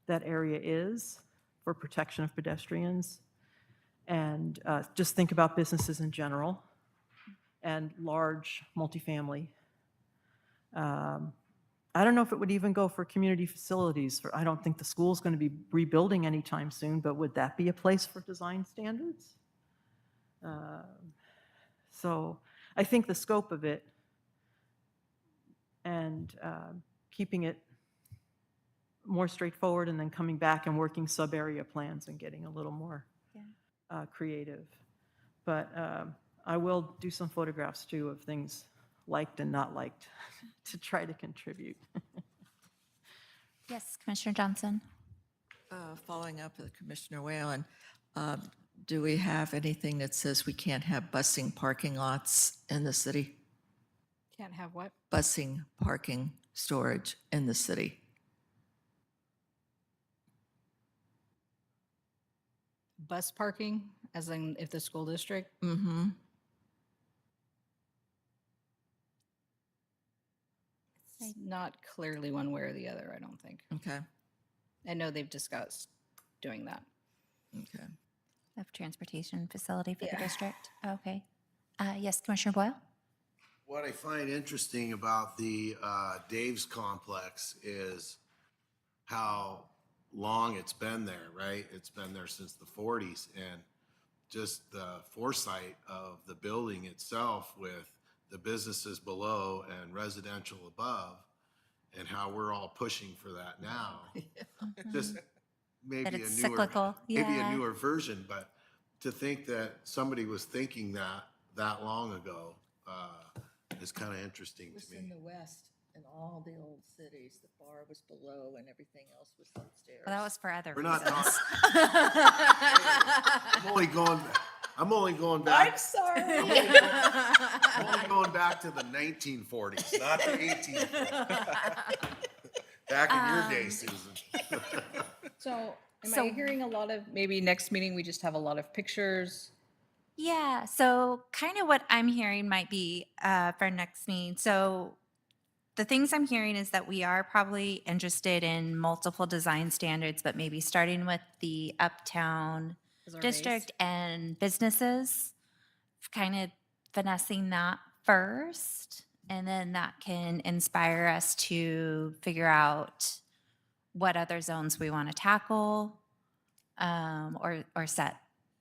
that area is for protection of pedestrians. And just think about businesses in general and large multifamily. I don't know if it would even go for community facilities. I don't think the school's going to be rebuilding anytime soon, but would that be a place for design standards? So I think the scope of it and keeping it more straightforward and then coming back and working sub-area plans and getting a little more creative. But I will do some photographs too of things liked and not liked to try to contribute. Yes, Commissioner Johnson. Following up with Commissioner Whalen, do we have anything that says we can't have busing parking lots in the city? can't have what? Busing parking storage in the city? Bus parking, as in if the school district? Mm-hmm. It's not clearly one way or the other, I don't think. Okay, I know they've discussed doing that. okay. Of transportation facility for the Yeah. district. Okay. Yes, Commissioner Boyle? What I find interesting about the Dave's complex is how long it's been there, right? It's been there since the 40s, and just the foresight of the building itself with the businesses below and residential above, and how we're all pushing for that now. Just maybe That a it's newer, cyclical, maybe a yeah. newer version, but to think that somebody was thinking that long ago is kind of interesting It was to in me. the west, in all the old cities, the bar was below and everything else was upstairs. Well, that was for other We're not reasons. I'm only going back. sorry. I'm only going back to the 1940s, not the 1840s. Back in your day, Susan. So am So- I hearing a lot of, maybe next meeting, we just have a lot of pictures? Yeah, so kind of what I'm hearing might be for next meeting. So the things I'm hearing is that we are probably interested in multiple design standards, but maybe starting with the Uptown as our base? district and businesses, kind of finessing that first. And then that can inspire us to figure out what other zones we want to tackle or set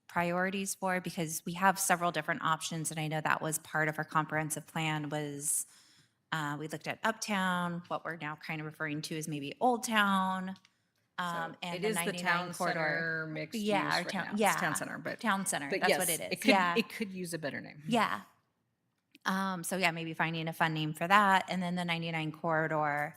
priorities for, because we have several different options. And I know that was part of our comprehensive plan was we looked at Uptown, what we're now kind of referring to as maybe Old Town, So and it the is the 99 town corridor. center mixed use Yeah, our right town, now. It's yeah. town center, but Town center, but that's yes, what it is. it could Yeah. it could use a better name. Yeah. So yeah, maybe finding a fun name for that. And then the 99 corridor,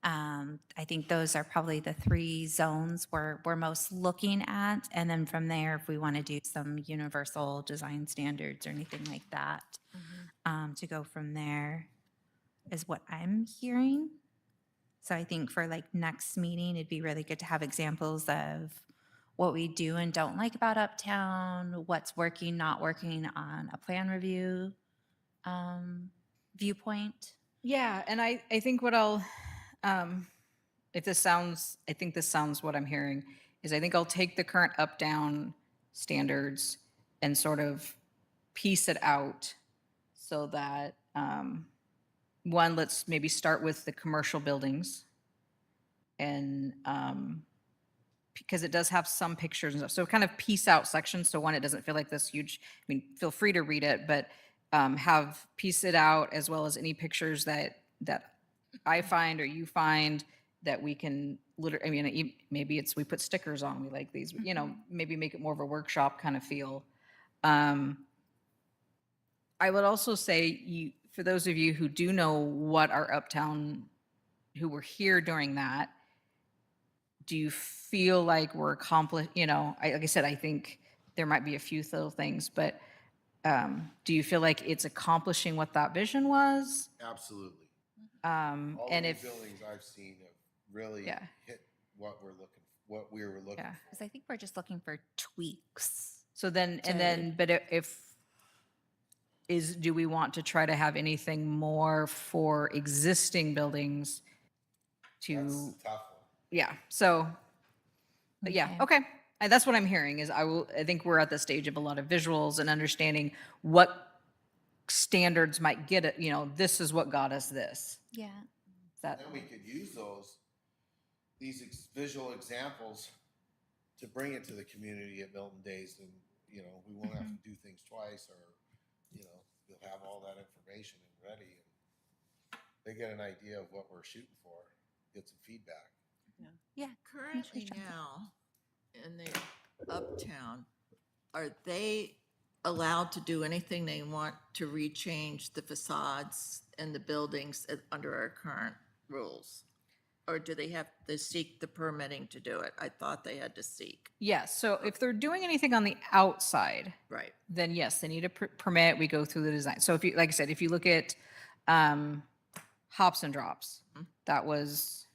I think those are probably the 3 zones we're most looking at. And then from there, if we want to do some universal design standards or anything like that, to go from there is what I'm hearing. So I think for like next meeting, it'd be really good to have examples of what we do and don't like about Uptown, what's working, not working on a plan review viewpoint. Yeah, and I think if this sounds, I think this sounds what I'm hearing, is I think I'll take the current up-down standards and sort of piece it out so that, one, let's maybe start with the commercial buildings. And, because it does have some pictures and stuff, so kind of piece out sections, so one, it doesn't feel like this huge, I mean, feel free to read it, but have piece it out as well as any pictures that I find or you find that we can literally, I mean, maybe it's, we put stickers on, we like these, you know, maybe make it more of a workshop kind of feel. I would also say, for those of you who do know what our Uptown, who were here during that, do you feel like we're accomplished, you know, like I said, I think there might be a few little things, but do you feel like it's accomplishing what that vision was? Absolutely. And All the if, buildings I've seen have really Yeah. hit what we were looking Yeah. for. Because I think we're just looking for tweaks. so then, and then, but do we want to try to have anything more for existing buildings That's to, the tough one. yeah, so, but yeah, okay. And that's what I'm hearing is I think we're at the stage of a lot of visuals and understanding what standards might get it, you know, this is what got us this. Yeah. Is that, Then we could use these visual examples to bring it to the community at Milton Days, and, you know, we won't have to do things twice, or, you know, you'll have all that information and ready, and they get an idea of what we're shooting for, get some feedback. Yeah. Currently now, in the Uptown, are they allowed to do anything they want to rechange the facades and the buildings under our current rules? Or do they have to seek the permitting to do it? I thought they had to seek. yes, so if they're doing anything on the outside, Right. then yes, they need a permit, we go through the design. So if you, like I said, if you look at Hops and Drops, that was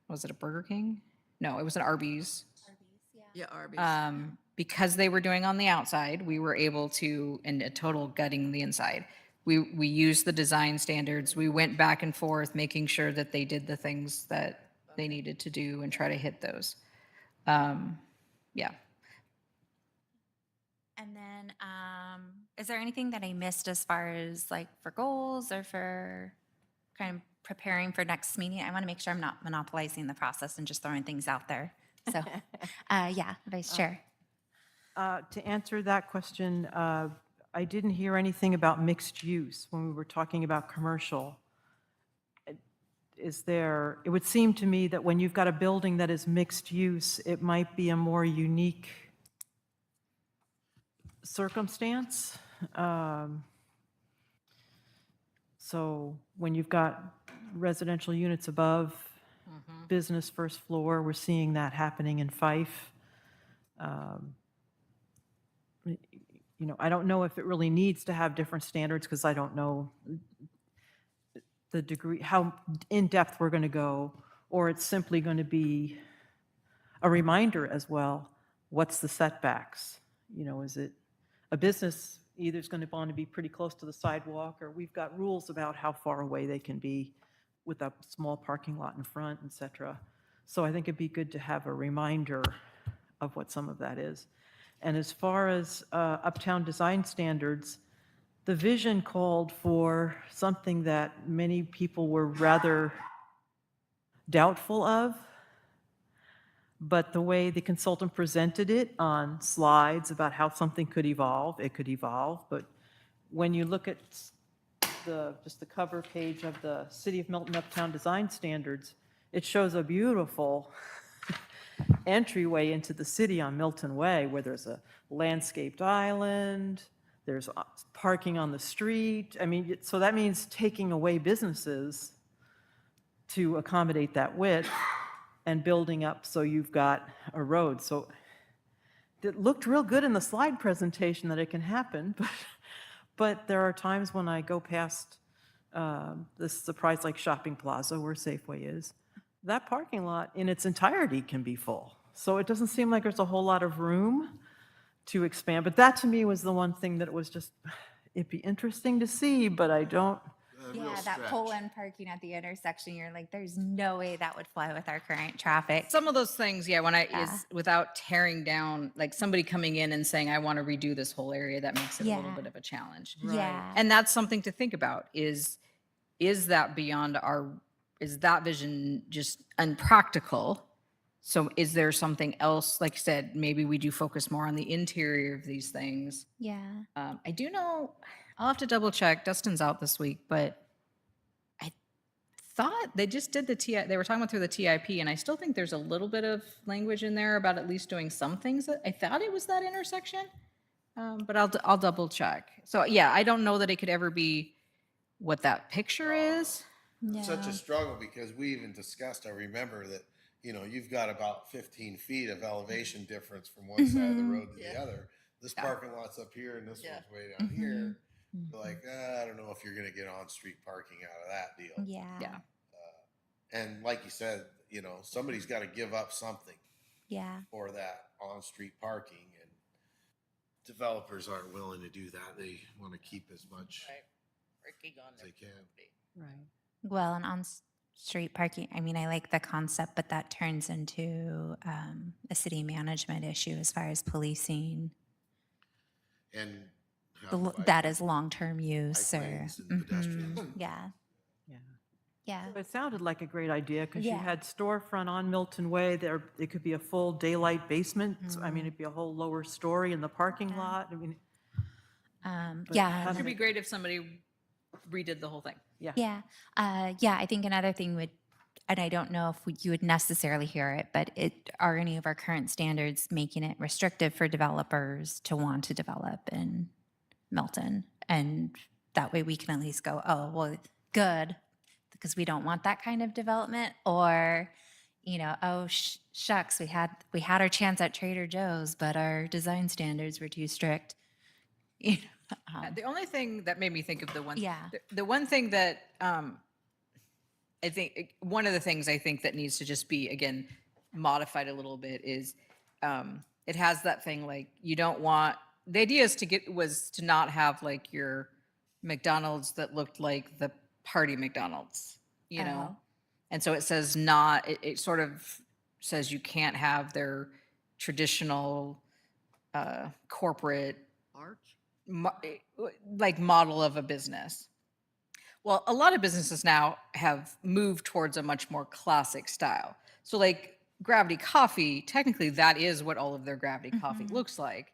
it a Burger King? No, it was an Arby's. Yeah, Arby's. Because they were doing on the outside, we were able to, and a total gutting the inside. We used the design standards. We went back and forth, making sure that they did the things that they needed to do and try to hit those. Yeah. And then, is there anything that I missed as far as like for goals or for kind of preparing for next meeting? I want to make sure I'm not monopolizing the process and just throwing things out there. So, yeah, Vice Chair. To answer that question, I didn't hear anything about mixed use when we were talking about commercial. It would seem to me that when you've got a building that is mixed use, it might be a more unique circumstance. So when you've got residential units above, business first floor, we're seeing that happening in Fife. You know, I don't know if it really needs to have different standards because I don't know the degree, how in-depth we're going to go, or it's simply going to be a reminder as well, what's the setbacks? You know, is it a business either is going to want to be pretty close to the sidewalk, or we've got rules about how far away they can be with a small parking lot in front, et cetera. So I think it'd be good to have a reminder of what some of that is. And as far as Uptown design standards, the vision called for something that many people were rather doubtful of, but the way the consultant presented it on slides about how something could evolve, it could evolve. But when you look at just the cover page of the City of Milton Uptown Design Standards, it shows a beautiful entryway into the city on Milton Way, where there's a landscaped island, there's parking on the street. I mean, so that means taking away businesses to accommodate that width and building up so you've got a road. So it looked real good in the slide presentation that it can happen, but there are times when I go past this Surprise Lake Shopping Plaza where Safeway is, that parking lot in its entirety can be full. So it doesn't seem like there's a whole lot of room to expand. But that to me was the one thing that was just, it'd be interesting to see, but I don't, real Yeah, that stretch. pull-in parking at the intersection, you're like, there's no way that would fly with our current traffic. Some of those things, yeah, when Yeah. is without tearing down, like somebody coming in and saying, I want to redo this whole area, that makes it a little Yeah. bit of a challenge. Yeah. And that's something to think about is that beyond is that vision just unpractical? So is there something else, like I said, maybe we do focus more on the interior of these things. Yeah. I do know, I'll have to double check, Dustin's out this week, but I thought they just did they were talking about through the TIP, and I still think there's a little bit of language in there about at least doing some things. I thought it was that intersection, but I'll double check. So yeah, I don't know that it could ever be what that picture is. It's such No. a struggle because we even discussed, I remember that, you've got about 15 feet of elevation difference from one side of the road to the other. This parking lot's up here and this one's way down here. You're like, I don't know if you're gonna get on-street parking out of that deal. Yeah. Yeah. And like you said, somebody's gotta give up something Yeah. for that on-street parking, and developers aren't willing to do that. They wanna keep as much as they can. right. Well, and on-street parking, I mean, I like the concept, but that turns into a city management issue as far as policing And how that is long-term use bike or, lanes and pedestrians. yeah, Yeah. yeah, It sounded like a great idea because you Yeah. had storefront on Milton Way. There, it could be a full daylight basement. I mean, it'd be a whole lower story in the parking lot. I mean, But yeah. how It'd be great if somebody redid the whole thing. yeah. Yeah. Yeah, I think another thing would, and I don't know if you would necessarily hear it, but are any of our current standards making it restrictive for developers to want to develop in Milton? And that way we can at least go, oh, well, good, because we don't want that kind of development. Or, oh, shucks, we had our chance at Trader Joe's, but our design standards were too strict. The only thing that made me think of Yeah. the one thing that I think one of the things I think that needs to just be again modified a little bit is it has that thing like you don't want the idea is was to not have like your McDonald's that looked like the party McDonald's, Oh. and so it says it sort of says you can't have their traditional corporate Arch? like model of a business. Well, a lot of businesses now have moved towards a much more classic style. So like Gravity Coffee, technically that is what all of their Gravity Coffee looks like,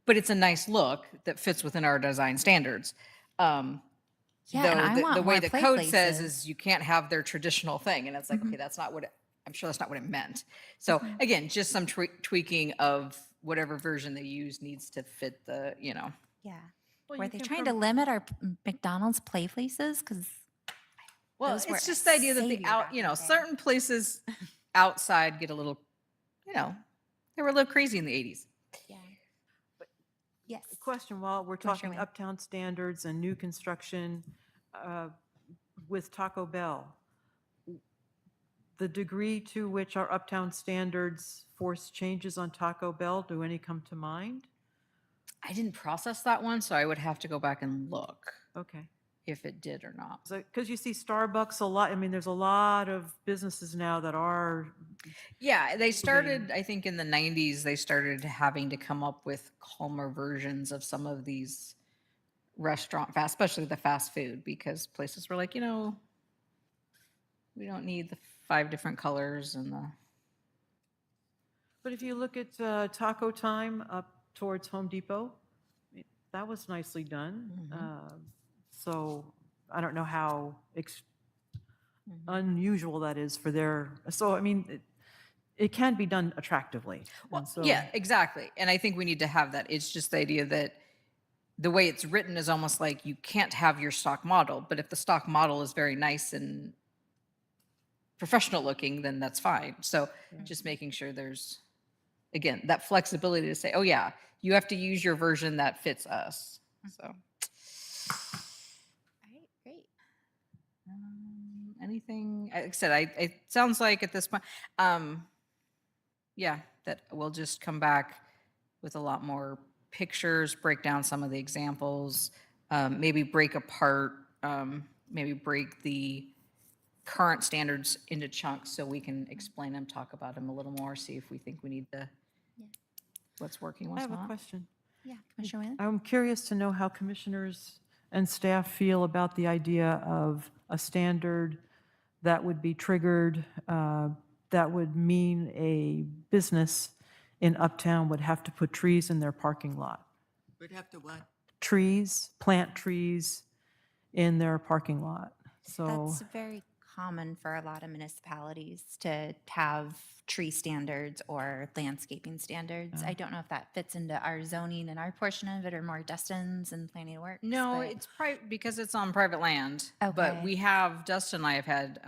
but it's a nice look that fits within our design standards. Yeah, and I the want way more the play code says places. is you can't have their traditional thing. And it's like, okay, that's not what I'm sure that's not what it meant. So again, just some tweaking of whatever version they use needs to fit the, Yeah. Well, Were you they can trying to limit our McDonald's play places? Because well, Those were it's just the idea that the savior back out, in the day. certain places outside get a little, they were a little crazy in the 80s. yeah. Yes. Question, while we're Commissioner talking Wayne. uptown standards and new construction with Taco Bell, the degree to which our uptown standards force changes on Taco Bell, do any come to mind? I didn't process that one, so I would have to go back and look Okay. if it did or not. Because you see Starbucks a lot, I mean, there's a lot of businesses now that are, Yeah, they started, I think in the 90s, they started having to come up with calmer versions of some of these especially the fast food, because places were like, we don't need the 5 different colors and the. but if you look at Taco Time up towards Home Depot, that was nicely done. So I don't know how unusual that is for their, so I mean, it can be done attractively. Well, And so, yeah, exactly. And I think we need to have that. It's just the idea that the way it's written is almost like you can't have your stock model, but if the stock model is very nice and professional looking, then that's fine. So just making sure there's, again, that flexibility to say, oh yeah, you have to use your version that fits us. So All right, great. anything, like I said, it sounds like at this point, yeah, that we'll just come back with a lot more pictures, break down some of the examples, maybe break apart, maybe break the current standards into chunks so we can explain them, talk about them a little more, see if we think we need to, Yeah. what's working, I what's have a not. question. Yeah, Commissioner Whalen? I'm curious to know how commissioners and staff feel about the idea of a standard that would be triggered, that would mean a business in Uptown would have to put trees in their parking lot. We'd have to what? Plant trees in their parking lot. So, That's very common for a lot of municipalities to have tree standards or landscaping standards. I don't know if that fits into our zoning and our portion of it or more Dustin's and planning and works. No, but- it's private because it's on private land. But Okay. we have, Dustin and I have had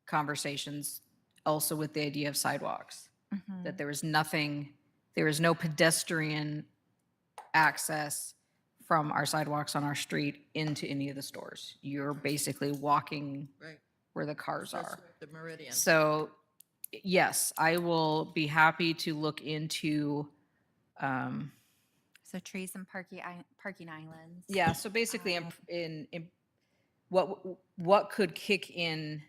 conversations also with the idea of sidewalks. Mhm. That there is no pedestrian access from our sidewalks on our street into any of the stores. You're basically walking Right. where the cars That's are. the Meridian. So, yes, I will be happy to look into, So trees and parking islands. yeah, so basically in what could kick in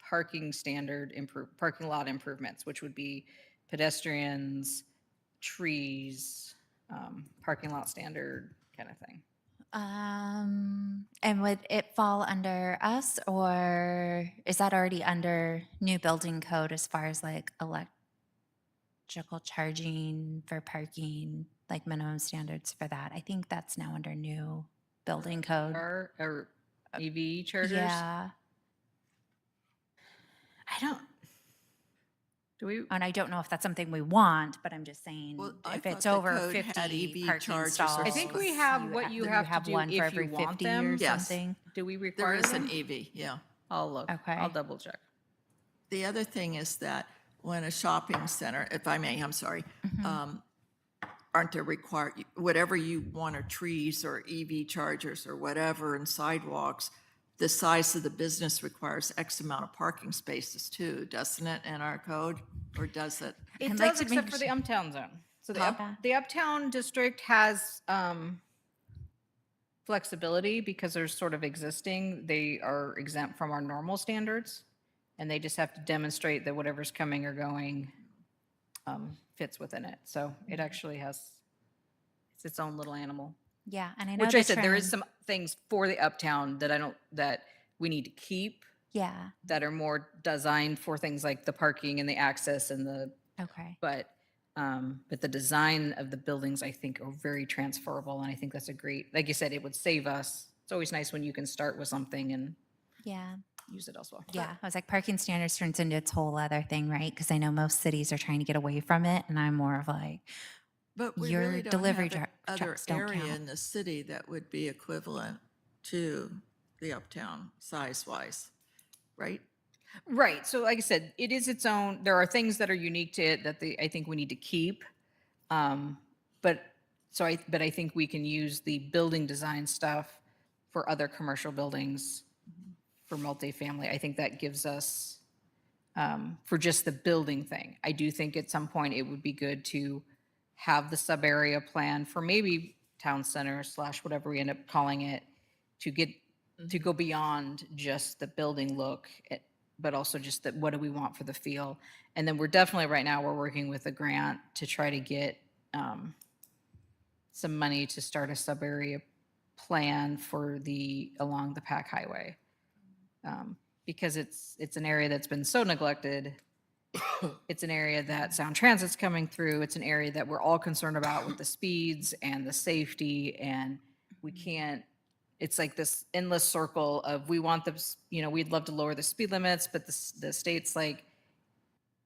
parking lot improvements, which would be pedestrians, trees, parking lot standard kind of thing. And would it fall under us or is that already under new building code as far as like electrical charging for parking, like minimum standards for that? I think that's now under new building code. Or EV chargers? Yeah. I don't, do we, And I don't know if that's something we want, but I'm just saying Well, I if thought it's the over code had 50 EV parking chargers or stalls. I think we have what you have to do one for if you every want 50 them. or Yes. something. do we There require is an them? EV, yeah. I'll look. Okay. I'll double check. The other thing is that when a shopping center, if I may, I'm sorry, aren't there required, whatever you want are trees or EV chargers or whatever and sidewalks, the size of the business requires X amount of parking spaces too, doesn't it, in our code? Or does it? It I'd like does, to except make for the Uptown zone. So Huh? the Uptown district has flexibility because they're sort of existing. They are exempt from our normal standards. And they just have to demonstrate that whatever's coming or going fits within it. So it actually it's its own little animal. Yeah, and I know Which I the said, there is trend- some things for the Uptown that we need to keep Yeah, that are more designed for things like the parking and the access and okay. but the design of the buildings, I think, are very transferable. And I think that's a great, like you said, it would save us. It's always nice when you can start with something and Yeah, use it elsewhere. yeah. I was like, parking standards turns into its whole other thing, right? Because I know most cities are trying to get away from it, and I'm more of like, But we Your really don't delivery have other trucks don't area count. in the city that would be equivalent to the Uptown size-wise, right? Right. So like I said, it is its own, there are things that are unique to it that I think we need to keep. But I think we can use the building design stuff for other commercial buildings for multifamily. I think that gives us, for just the building thing. I do think at some point it would be good to have the sub-area plan for maybe town center / whatever we end up calling it, to go beyond just the building look, but also just that, what do we want for the feel? And then we're definitely, right now, we're working with a grant to try to get some money to start a sub-area plan for along the Pack Highway. Because it's an area that's been so neglected. It's an area that Sound Transit's coming through. It's an area that we're all concerned about with the speeds and the safety, and we can't, it's like this endless circle of, we want we'd love to lower the speed limits, but the state's like,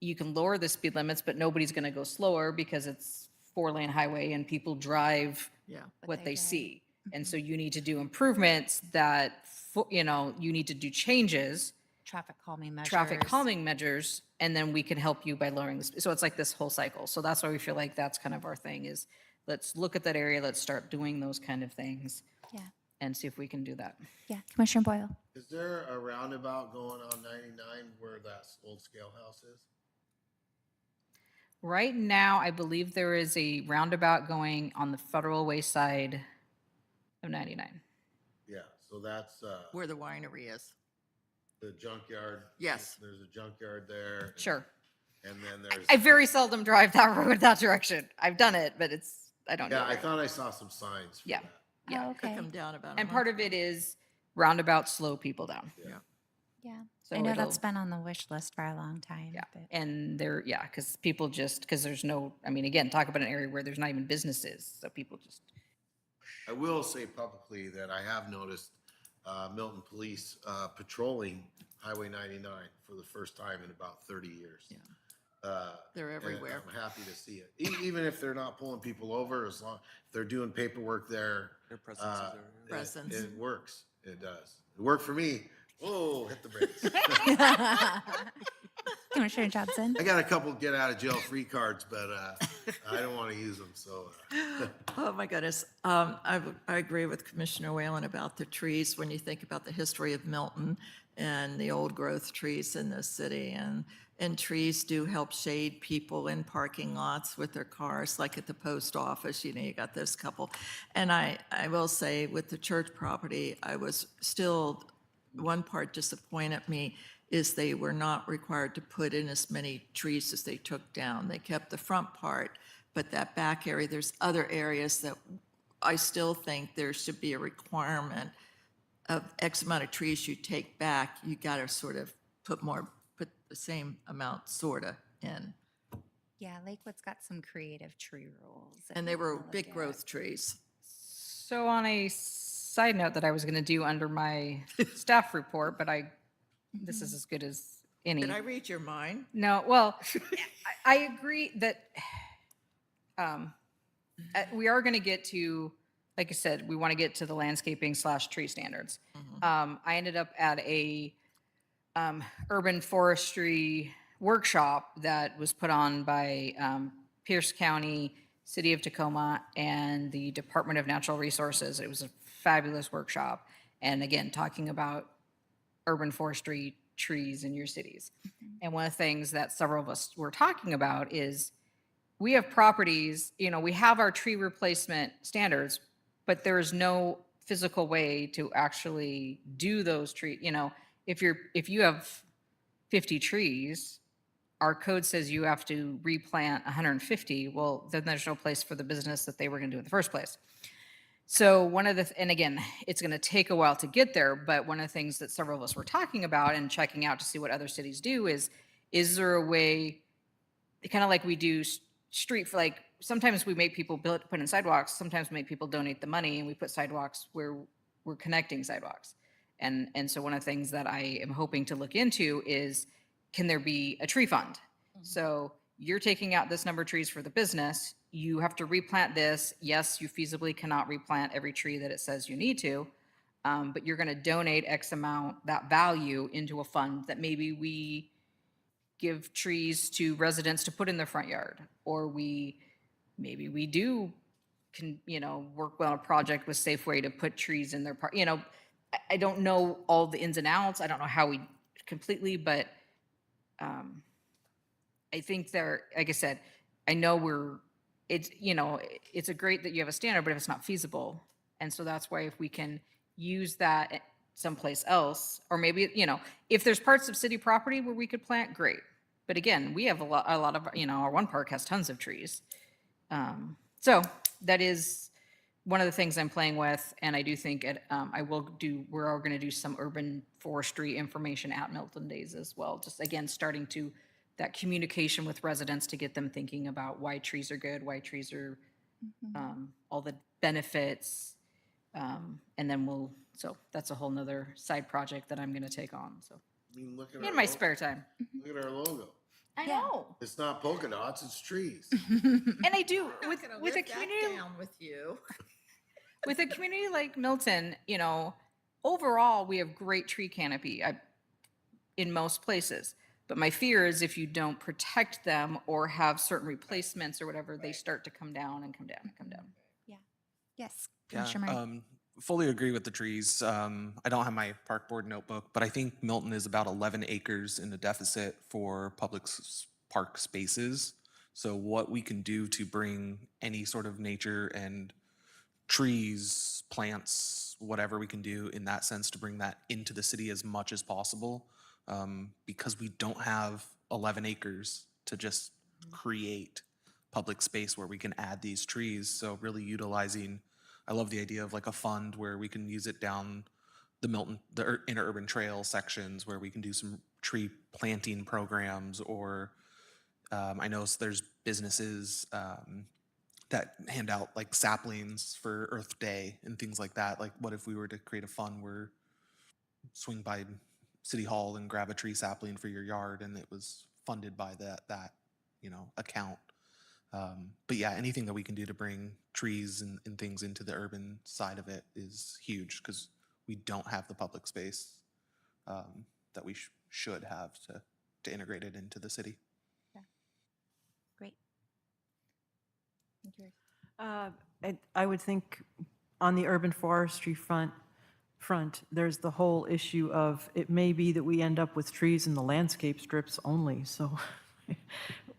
you can lower the speed limits, but nobody's going to go slower because it's 4-lane highway and people drive Yeah. what they they drive. see. And so you need to do improvements that, you know, you need to do changes, Traffic calming measures. traffic calming measures, and then we can help you by lowering the speed. So it's like this whole cycle. So that's why we feel like that's kind of our thing is let's look at that area, let's start doing those kind of things Yeah, and see if we can do that. yeah. Commissioner Boyle? Is there a roundabout going on 99 where that old scale house is? Right now, I believe there is a roundabout going on the Federal Way side of 99. Yeah, so that's Where the winery is. the junkyard. Yes. There's a junkyard there. Sure. And then there's. I very seldom drive that road that direction. I've done it, but I don't know. Yeah, I thought I saw some signs for Yeah. that. Yeah. Oh, Could okay. come down about. And part of it is roundabouts slow people down. Yeah. Yeah. So I know it'll- that's been on the wish list for a long time. Yeah, but- and there, yeah, because people just, because there's no, I mean, again, talk about an area where there's not even businesses, so people just, I will say publicly that I have noticed Milton Police patrolling Highway 99 for the first time in about 30 years. Yeah. Uh, They're and everywhere. I'm happy to see it. Even if they're not pulling people over, as long, if they're doing paperwork there, Their presence is there. Presence. it works. It does. It worked for me. Whoa, hit the brakes. Commissioner Johnson? I got a couple get out of jail free cards, but I don't want to use them, so. Oh, my goodness. I agree with Commissioner Whalen about the trees. When you think about the history of Milton and the old growth trees in the city, and trees do help shade people in parking lots with their cars, like at the post office, you know, you got this couple. And I will say with the church property, I was still, one part disappointed me is they were not required to put in as many trees as they took down. They kept the front part, but that back area, there's other areas that I still think there should be a requirement of X amount of trees you take back, you got to sort of put the same amount sort of in. Yeah, Lakewood's got some creative tree rules. And they that were we'll look big at. growth trees. so on a side note that I was gonna do under my staff report, but this is as good as any. Did I read your mind? No, well, I agree that we are going to get to, like I said, we want to get to the landscaping / tree standards. I ended up at a urban forestry workshop that was put on by Pierce County, City of Tacoma, and the Department of Natural Resources. It was a fabulous workshop. And again, talking about urban forestry trees in your cities. And one of the things that several of us were talking about is we have properties, you know, we have our tree replacement standards, but there is no physical way to actually do those tree, you know, if you have 50 trees, our code says you have to replant 150, well, then there's no place for the business that they were going to do in the first place. So one of the, and again, it's going to take a while to get there, but one of the things that several of us were talking about and checking out to see what other cities do is there a way, kind of like we do street, for like, sometimes we make people put in sidewalks, sometimes we make people donate the money and we put sidewalks where we're connecting sidewalks. And so one of the things that I am hoping to look into is, can there be a tree fund? So you're taking out this number of trees for the business, you have to replant this. Yes, you feasibly cannot replant every tree that it says you need to, but you're going to donate X amount, that value, into a fund that maybe we give trees to residents to put in their front yard, or maybe we do work on a project with Safeway to put trees in their park. You know, I don't know all the ins and outs. I don't know how we completely, but I think there, like I said, I know it's a great that you have a standard, but if it's not feasible, and so that's why if we can use that someplace else, or maybe, you know, if there's parts of city property where we could plant, great. But again, we have a lot of, you know, our one park has tons of trees. So that is one of the things I'm playing with, and I do think we're going to do some urban forestry information at Milton Days as well. Just again, starting to that communication with residents to get them thinking about why trees are good, why trees are all the benefits, and then so that's a whole nother side project that I'm going to take on. So I mean, look at in my spare time. Look at our logo. I Yeah. know. It's not polka dots, it's trees. And I do, I'm with, not gonna with a live that community, down with you. with a community like Milton, you know, overall, we have great tree canopy in most places. But my fear is if you don't protect them or have certain replacements or whatever, they start to come down and come down and come down. Yes, Yeah, Commissioner Murray. fully agree with the trees. I don't have my park board notebook, but I think Milton is about 11 acres in the deficit for public park spaces. So what we can do to bring any sort of nature and trees, plants, whatever we can do in that sense to bring that into the city as much as possible, because we don't have 11 acres to just create public space where we can add these trees. So really utilizing, I love the idea of like a fund where we can use it down the Milton, the interurban trail sections where we can do some tree planting programs, or I know there's businesses that hand out like saplings for Earth Day and things like that. Like, what if we were to create a fund where swing by City Hall and grab a tree sapling for your yard, and it was funded by that account. But yeah, anything that we can do to bring trees and things into the urban side of it is huge because we don't have the public space that we should have to integrate it into the city. Great. Thank you. I would think on the urban forestry front, there's the whole issue of, it may be that we end up with trees in the landscape strips only. So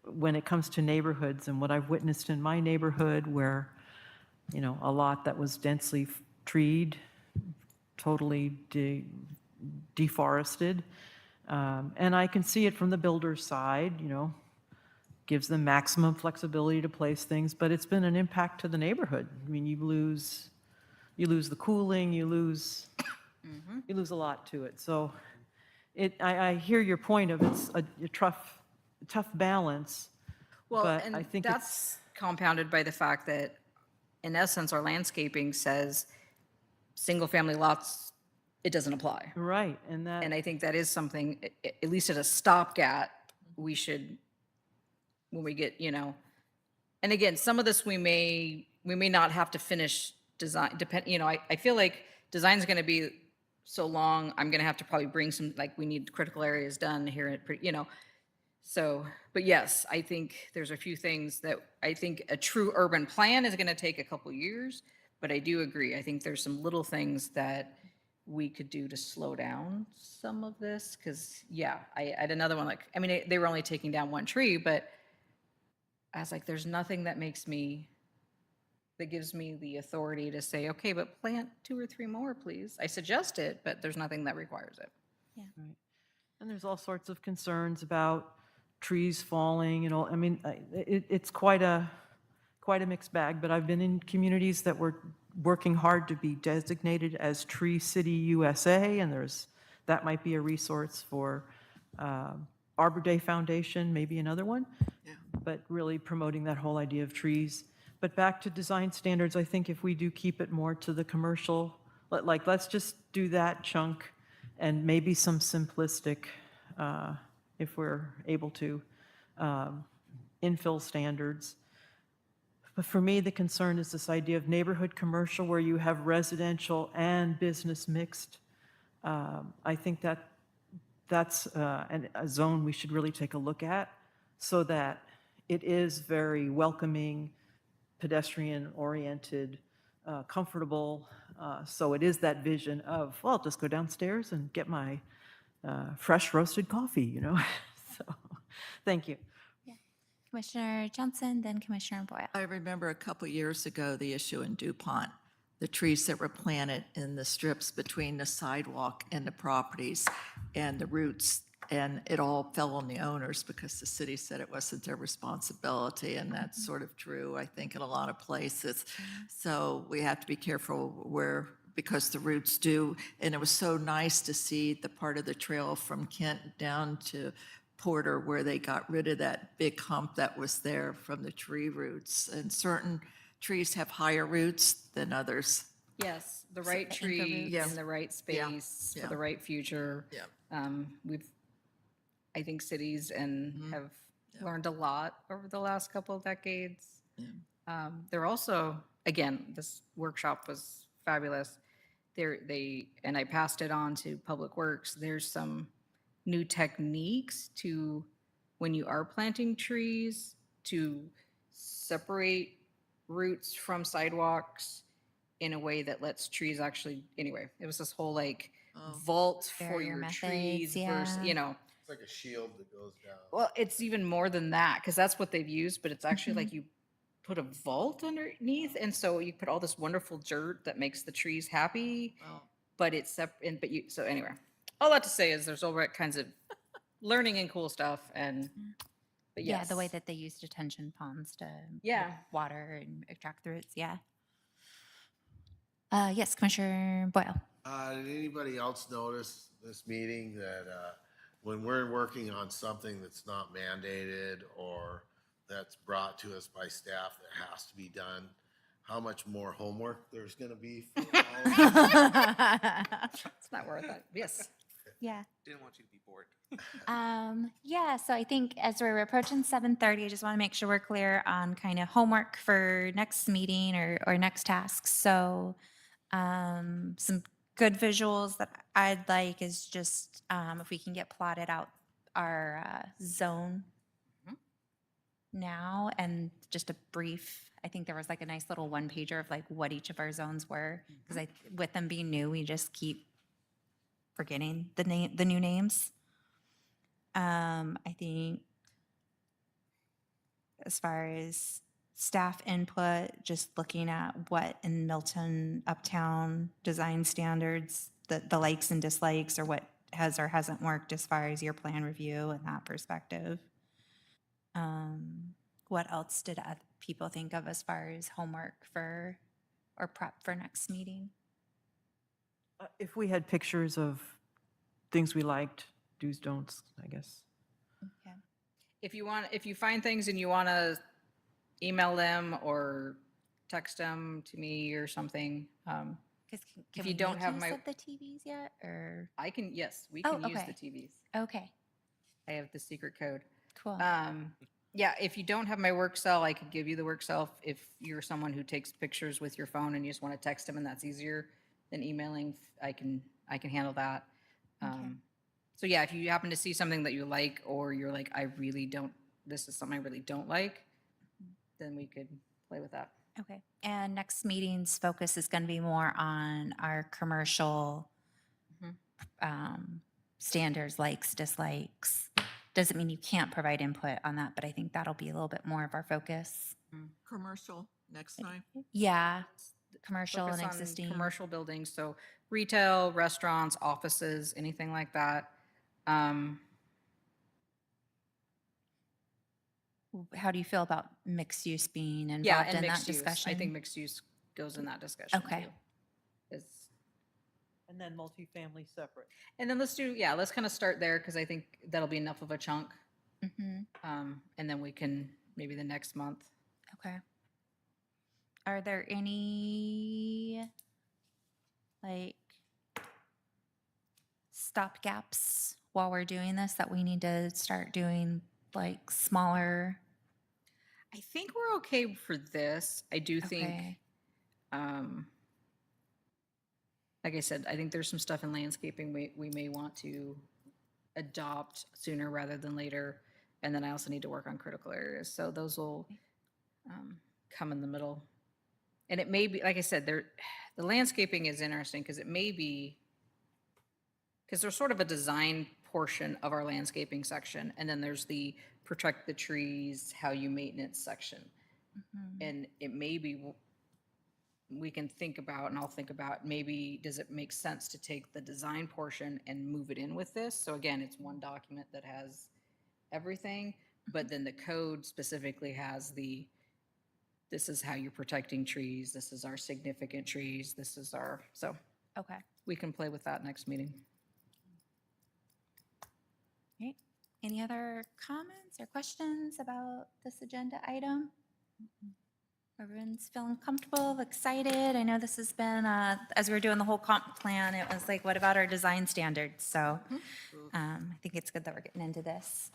when it comes to neighborhoods and what I've witnessed in my neighborhood where, a lot that was densely treed, totally deforested. And I can see it from the builder's side, gives them maximum flexibility to place things, but it's been an impact to the neighborhood. I mean, you lose the cooling, you lose a lot to it. So I hear your point of it's a tough balance. Well, But and I think that's compounded by the fact that, in essence, our landscaping says single-family lots, it doesn't apply. Right, and And I think that is something, at least at a stopgap, we should, when we get, and again, some of this we may not have to finish design, I feel like design's going to be so long, I'm going to have to probably bring some, like, we need critical areas done here, so, but yes, I think there's a few things that I think a true urban plan is going to take a couple years, but I do agree. I think there's some little things that we could do to slow down some of this. Cause yeah, I had another one, like, I mean, they were only taking down one tree, but I was like, there's nothing that gives me the authority to say, okay, but plant 2 or 3 more, please. I suggest it, but there's nothing that requires it. Right. And there's all sorts of concerns about trees falling, I mean, it's quite a mixed bag, but I've been in communities that were working hard to be designated as Tree City USA, and that might be a resource for Arbor Day Foundation, maybe another one. Yeah. But really promoting that whole idea of trees. But back to design standards, I think if we do keep it more to the commercial, let's just do that chunk and maybe some simplistic, if we're able to, infill standards. But for me, the concern is this idea of neighborhood commercial where you have residential and business mixed. I think that's a zone we should really take a look at so that it is very welcoming, pedestrian-oriented, comfortable. So it is that vision of, well, I'll just go downstairs and get my fresh roasted coffee, So, thank you. Commissioner Johnson, then Commissioner Boyle. I remember a couple years ago, the issue in DuPont, the trees that were planted in the strips between the sidewalk and the properties and the roots, and it all fell on the owners because the city said it wasn't their responsibility, and that's sort of true, I think, in a lot of places. So we have to be careful because the roots do, and it was so nice to see the part of the trail from Kent down to Porter where they got rid of that big hump that was there from the tree roots. And certain trees have higher roots than others. Yes, the right the tree infrared. in the right space for yeah. the right future. Yeah. I think cities have learned a lot over the last couple of decades. Yeah. They're also, again, this workshop was fabulous. And I passed it on to Public Works. There's some new techniques to, when you are planting trees, to separate roots from sidewalks in a way that lets trees actually, anyway, it was this whole like Oh. vault for Barrier your methods, trees versus, yeah. It's like a shield that goes down. well, it's even more than that because that's what they've used, but it's actually like you put a vault underneath, and so you put all this wonderful dirt that makes the trees happy, Well, but it's separate. But you so anyway, all that to say is there's all right kinds of learning and cool stuff, and but Yeah, yes, the way that they use detention ponds to put Yeah. water and extract the roots, yeah. Yes, Commissioner Boyle. Did anybody else notice this meeting that when we're working on something that's not mandated or that's brought to us by staff that has to be done, how much more homework there's going to be? For all of us? it's not worth it. Yes. Yeah. Didn't want you to be bored. Yeah, so I think as we're approaching 7:30, I just want to make sure we're clear on kind of homework for next meeting or next tasks. So some good visuals that I'd like is just if we can get plotted out our zone now and just a brief, I think there was like a nice little one pager of like what each of our zones were. Because with them being new, we just keep forgetting the new names. I think as far as staff input, just looking at what in Milton Uptown design standards, the likes and dislikes, or what has or hasn't worked as far as your plan review and that perspective. What else did people think of as far as homework for or prep for next meeting? If we had pictures of things we liked, do's, don'ts, I guess. Okay. If you find things and you want to email them or text them to me or something, 'Cause can If we you don't make have use my- of the TVs yet, or? yes, we Oh, can use okay. the TVs. Okay, I have the secret code. cool. Yeah, if you don't have my work cell, I could give you the work cell. If you're someone who takes pictures with your phone and you just want to text them and that's easier than emailing, I can handle that. So yeah, if you happen to see something that you like, or you're like, this is something I really don't like, then we could play with that. Okay, and next meeting's focus is going to be more on our commercial standards, likes, dislikes. Doesn't mean you can't provide input on that, but I think that'll be a little bit more of our focus. commercial next time. Yeah, commercial Focus and on existing. commercial buildings, so retail, restaurants, offices, anything like that. How do you feel about mixed use being Yeah, involved and in that mixed use. discussion? I think mixed use goes in that discussion Okay. too. And then multifamily separate. And then let's kind of start there because I think that'll be enough of a chunk. Mhm. And then we can, maybe the next month. Okay. Are there any, like, stop gaps while we're doing this that we need to start doing, like, smaller? I think we're okay for this. I do think, Okay. like I said, I think there's some stuff in landscaping we may want to adopt sooner rather than later. And then I also need to work on critical areas. So those will come in the middle. And it may be, like I said, the landscaping is interesting because it may be, because there's sort of a design portion of our landscaping section, and then there's the protect the trees, how you maintenance section. And it may be, we can think about, and I'll think about, maybe does it make sense to take the design portion and move it in with this? So again, it's one document that has everything, but then the code specifically has this is how you're protecting trees, this is our significant trees, so Okay. we can play with that next meeting. Great. Any other comments or questions about this agenda item? Everyone's feeling comfortable, excited. I know this has been, as we were doing the whole comp plan, it was like, what about our design standards? So I think it's good that we're getting into this.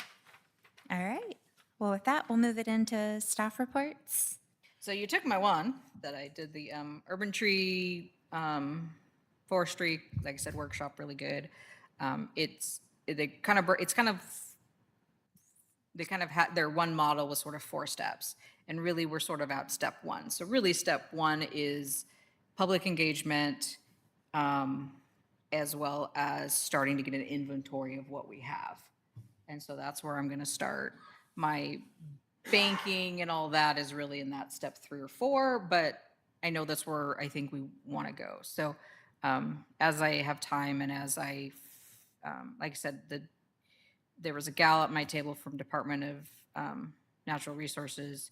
All right. Well, with that, we'll move it into staff reports. So you took my one that I did the urban tree forestry, like I said, workshop, really good. They kind of had their one model was sort of 4 steps, and really we're sort of at step 1. So really step 1 is public engagement, as well as starting to get an inventory of what we have. And so that's where I'm going to start. My banking and all that is really in that step 3 or 4, but I know that's where I think we want to go. So as I have time and as like I said, there was a gal at my table from Department of Natural Resources.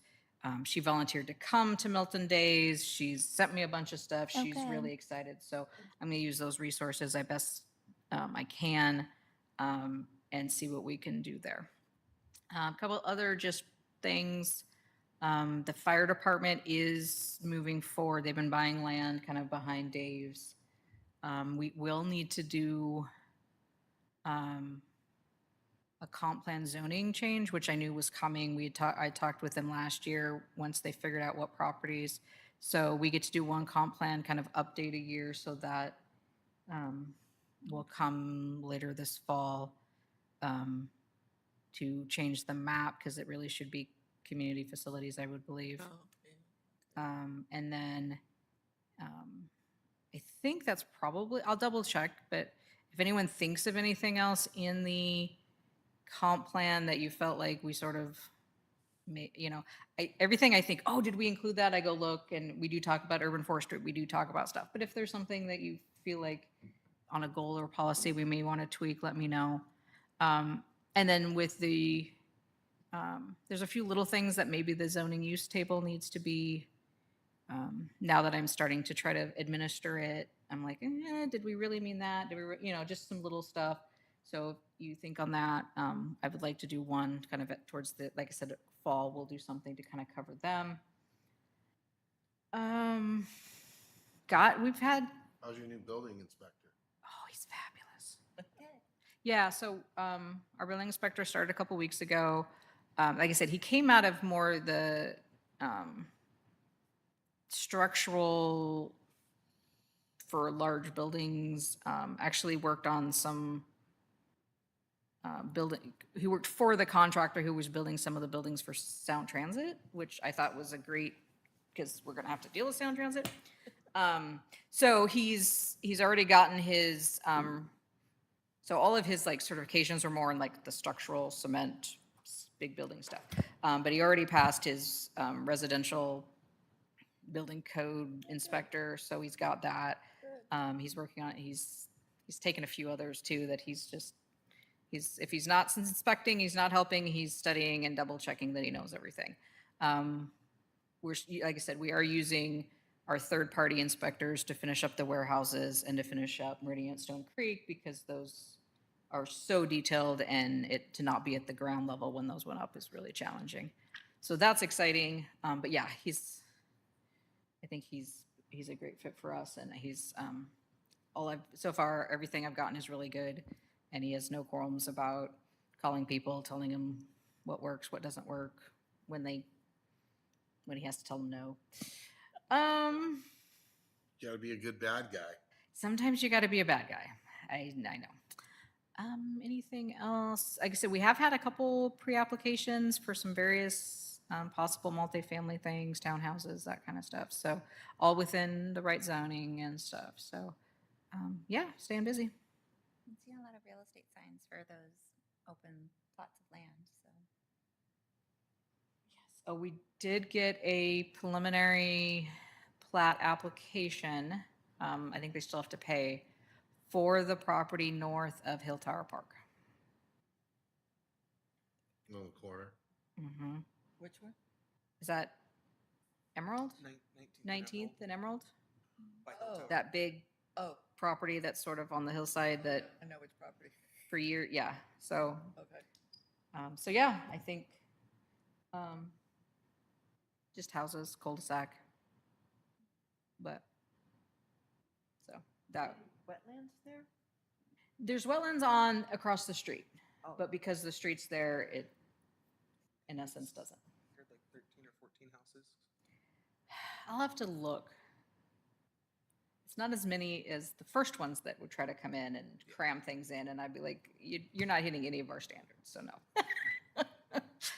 She volunteered to come to Milton Days. She's sent me a bunch of stuff. Oh, She's good. really excited. So I'm going to use those resources I best I can and see what we can do there. A couple other just things. The fire department is moving forward. They've been buying land kind of behind Dave's. We will need to do a comp plan zoning change, which I knew was coming. I talked with them last year once they figured out what properties. So we get to do one comp plan, kind of update a year, so that will come later this fall to change the map, because it really should be community facilities, I would believe. Oh, yeah. And then I think that's probably, I'll double check, but if anyone thinks of anything else in the comp plan that you felt like we sort of everything I think, oh, did we include that? I go look, and we do talk about urban forestry. We do talk about stuff. But if there's something that you feel like on a goal or policy we may want to tweak, let me know. And then with there's a few little things that maybe the zoning use table needs to be, now that I'm starting to try to administer it, I'm like, did we really mean that? Did we, just some little stuff. So if you think on that, I would like to do one kind of towards the, like I said, fall, we'll do something to kind of cover them. We've had, How's your new building inspector? oh, he's fabulous. Yeah, so our building inspector started a couple weeks ago. Like I said, he came out of more the structural for large buildings, actually worked on some building. He worked for the contractor who was building some of the buildings for Sound Transit, which I thought was a great, because we're going to have to deal with Sound Transit. So he's already gotten his, so all of his like certifications are more in like the structural cement, big building stuff. But he already passed his residential building code inspector, so he's got that. He's working on it. He's taken a few others too that if he's not inspecting, he's not helping, he's studying and double checking that he knows everything. Like I said, we are using our third-party inspectors to finish up the warehouses and to finish up Meridian and Stone Creek, because those are so detailed, and to not be at the ground level when those went up is really challenging. So that's exciting. But yeah, I think he's a great fit for us, and he's so far everything I've gotten is really good, and he has no qualms about calling people, telling them what works, what doesn't work, when he has to tell them no. You gotta be a good bad guy. Sometimes you got to be a bad guy. I know. Anything else? Like I said, we have had a couple pre-applications for some various possible multifamily things, townhouses, that kind of stuff. So all within the right zoning and stuff. So yeah, staying busy. I'm seeing a lot of real estate signs for those open plots of land, so. Oh, we did get a preliminary plat application. I think they still have to pay for the property north of Hill Tower Park. On the corner. Mm-hmm. Which one? Is that Emerald? 19th and Emerald? Oh. That big Oh, property that's sort of on the hillside that I know which property. for years, yeah. So, Okay. yeah, I think just houses, cul-de-sac. But, so that, Wetlands there? there's wetlands across the street, Oh. but because the street's there, in essence, doesn't. Like 13 or 14 houses. I'll have to look. It's not as many as the first ones that would try to come in and cram things in, and I'd be like, you're not hitting any of our standards, so no.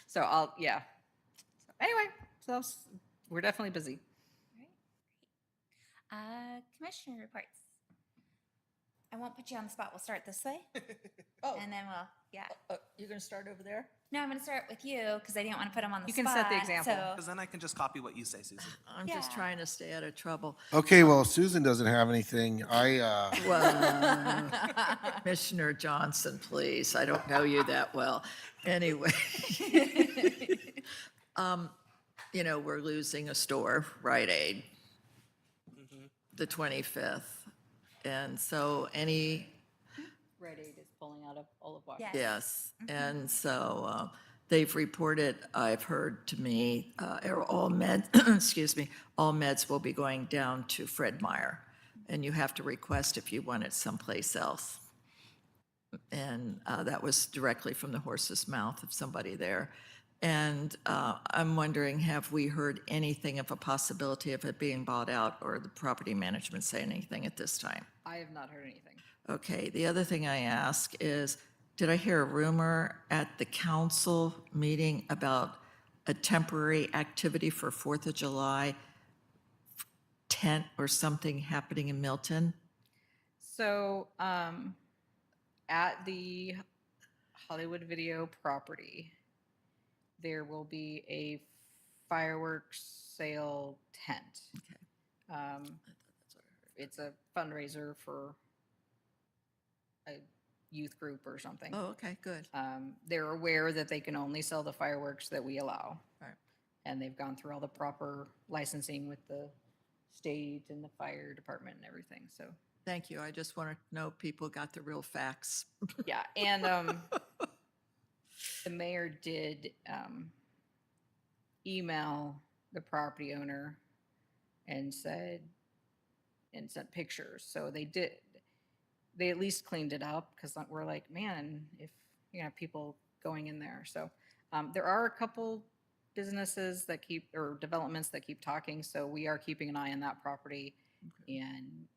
So yeah. So anyway, we're definitely busy. Commissioner reports. I won't put you on the spot. We'll start this way. Oh, And then yeah. you're going to start over there? No, I'm going to start with you because I didn't want to put him on the You spot. can set the example. Because then I can just copy what you say, Susan. I'm just Yeah. trying to stay out of trouble. Okay, well, Susan doesn't have anything. Well, Commissioner Johnson, please, I don't know you that well. Anyway. We're losing a store, Rite Aid, the 25th. And so Rite Aid is pulling out of all of Washington. Yes. yes, and so they've reported, I've heard to me, all meds, all meds will be going down to Fred Meyer. And you have to request if you want it someplace else. And that was directly from the horse's mouth of somebody there. And I'm wondering, have we heard anything of a possibility of it being bought out, or the property management say anything at this time? I have not heard anything. Okay, the other thing I ask is, did I hear a rumor at the council meeting about a temporary activity for 4th of July tent or something happening in Milton? So, at the Hollywood Video property, there will be a fireworks sale tent. It's a fundraiser for a youth group or something. Oh, okay, good. They're aware that they can only sell the fireworks that we allow. Right. And they've gone through all the proper licensing with the state and the fire department and everything, so. Thank you. I just want to know people got the real facts. Yeah, and the mayor did email the property owner and sent pictures. So they at least cleaned it up, because we're like, man, if you have people going in there. So there are a couple businesses or developments that keep talking. So we are keeping an eye on that property. And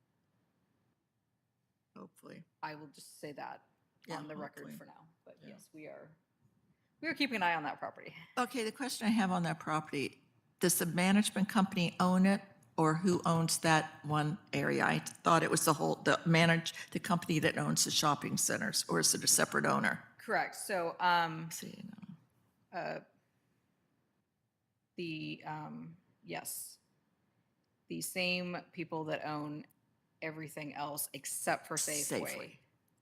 Hopefully. I will just say that Yeah, on the record hopefully. for now. But Yeah. yes, we are keeping an eye on that property. Okay, the question I have on that property, does the management company own it, or who owns that one area? I thought it was the company that owns the shopping centers, or is it a separate owner? Correct. So See, yes, the same people that own everything else except for Safeway Safeway.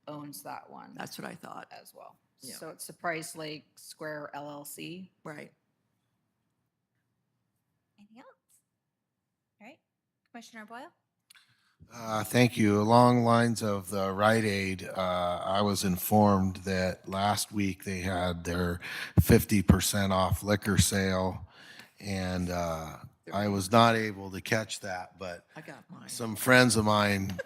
owns that one That's what I thought. as well. Yeah. So it's Surprise Lake Square LLC. Right. Anything else? All right. Commissioner Boyle? Thank you. Along lines of the Rite Aid, I was informed that last week they had their 50% off liquor sale, and I was not able to catch that, but I got mine. some friends of mine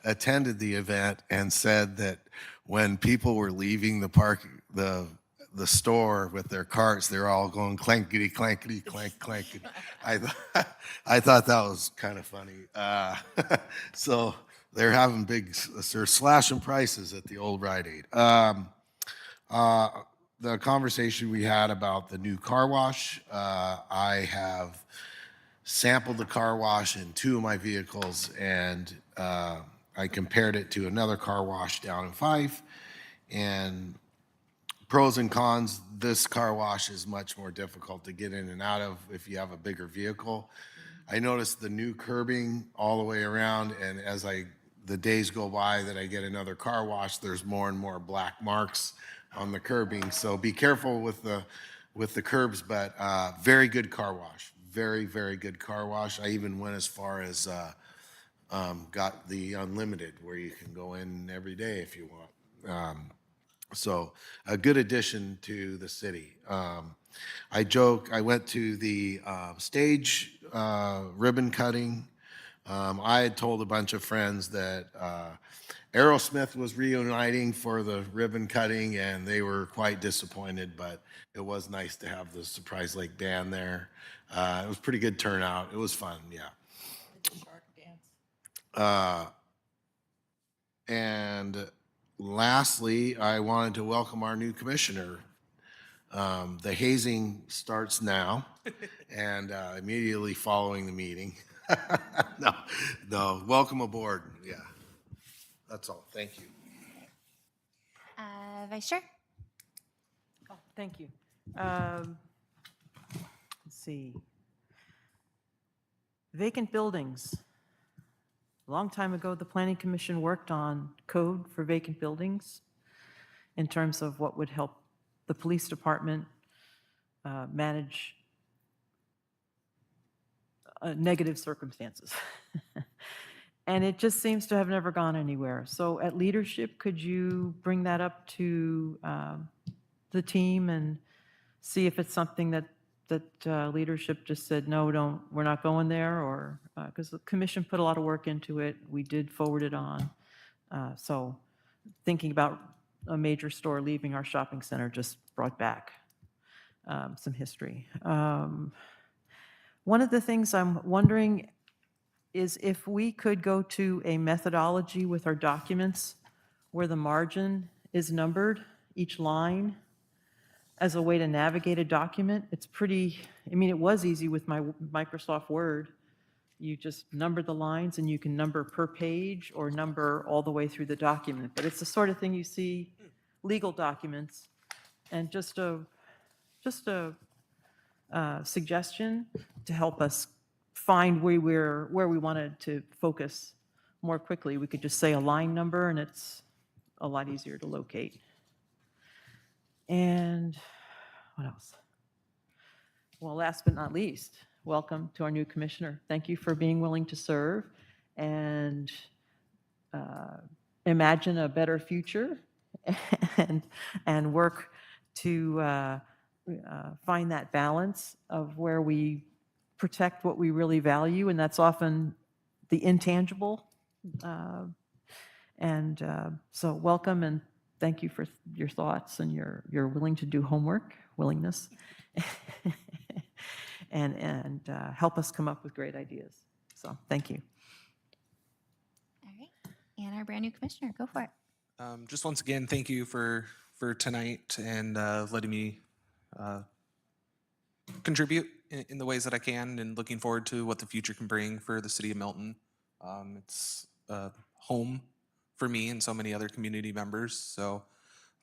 attended the event and said that when people were leaving the store with their carts, they're all going clankety, clankety, clank, clankety. I thought that was kind of funny. So they're having they're slashing prices at the old Rite Aid. The conversation we had about the new car wash, I have sampled the car wash in 2 of my vehicles, and I compared it to another car wash down in Fife. And pros and cons, this car wash is much more difficult to get in and out of if you have a bigger vehicle. I noticed the new curbing all the way around, and as the days go by that I get another car wash, there's more and more black marks on the curbing. So be careful with the curbs, but very good car wash. Very, very good car wash. I even went as far as got the unlimited, where you can go in every day if you want. So a good addition to the city. I joke, I went to the stage ribbon cutting. I had told a bunch of friends that Aerosmith was reuniting for the ribbon cutting, and they were quite disappointed, but it was nice to have the Surprise Lake Band there. It was pretty good turnout. It was fun, yeah. The shark dance. And lastly, I wanted to welcome our new commissioner. The hazing starts now and immediately following the meeting. No, welcome aboard. Yeah, that's all. Thank you. Vice Chair? Thank you. Let's see. Vacant buildings. A long time ago, the Planning Commission worked on code for vacant buildings in terms of what would help the police department manage negative circumstances. And it just seems to have never gone anywhere. So at leadership, could you bring that up to the team and see if it's something that leadership just said, no, we're not going there, or, because the commission put a lot of work into it. We did forward it on. So thinking about a major store leaving our shopping center just brought back some history. One of the things I'm wondering is if we could go to a methodology with our documents where the margin is numbered, each line, as a way to navigate a document. It's pretty, I mean, it was easy with my Microsoft Word. You just number the lines and you can number per page or number all the way through the document. But it's the sort of thing you see legal documents, and just a suggestion to help us find where we wanted to focus more quickly. We could just say a line number and it's a lot easier to locate. And what else? Well, last but not least, welcome to our new commissioner. Thank you for being willing to serve and imagine a better future and work to find that balance of where we protect what we really value, and that's often the intangible. So welcome, and thank you for your thoughts and your willing to do homework, willingness, and help us come up with great ideas. So thank you. All right. And our brand new commissioner, go for it. Just once again, thank you for tonight and letting me contribute in the ways that I can, and looking forward to what the future can bring for the city of Milton. It's home for me and so many other community members. So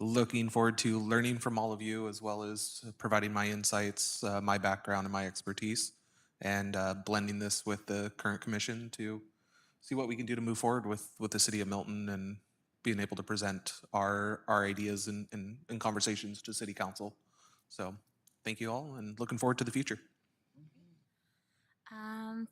looking forward to learning from all of you, as well as providing my insights, my background and my expertise, and blending this with the current commission to see what we can do to move forward with the city of Milton, and being able to present our ideas and conversations to city council. So thank you all, and looking forward to the future.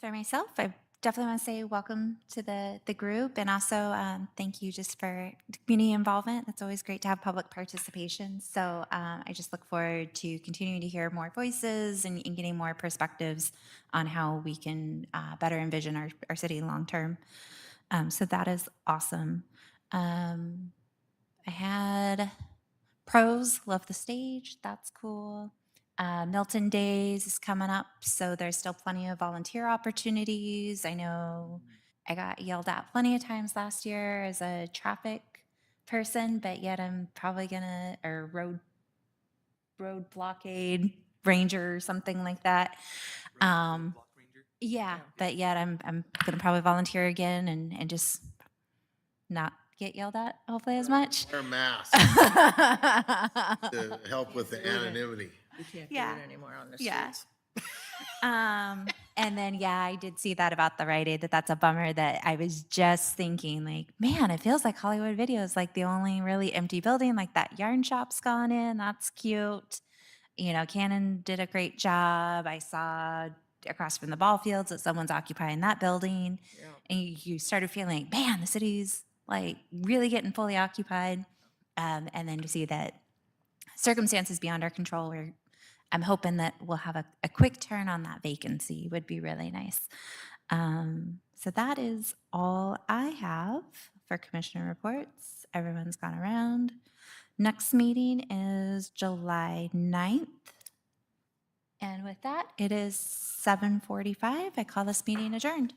For myself, I definitely want to say welcome to the group, and also thank you just for community involvement. It's always great to have public participation. So I just look forward to continuing to hear more voices and getting more perspectives on how we can better envision our city long term. So that is awesome. I had pros, love the stage. That's cool. Milton Days is coming up, so there's still plenty of volunteer opportunities. I know I got yelled at plenty of times last year as a traffic person, but yet I'm probably gonna, or road blockade ranger or something like that. Yeah, but yet I'm gonna probably volunteer again and just not get yelled at, hopefully, as much. Wear masks to help with the anonymity. We can't do Yeah. it anymore on the Yeah. streets. And then, yeah, I did see that about the Rite Aid, that's a bummer. That I was just thinking, like, man, it feels like Hollywood Video is like the only really empty building. Like, that yarn shop's gone in. That's cute. You know, Canon did a great job. I saw across from the ball fields that someone's occupying that building. Yeah. And you started feeling like, man, the city's like really getting fully occupied. And then to see that circumstances beyond our control, I'm hoping that we'll have a quick turn on that vacancy would be really nice. So that is all I have for commissioner reports. Everyone's gone around. Next meeting is July 9th. And with that, it is 7:45. I call this meeting adjourned.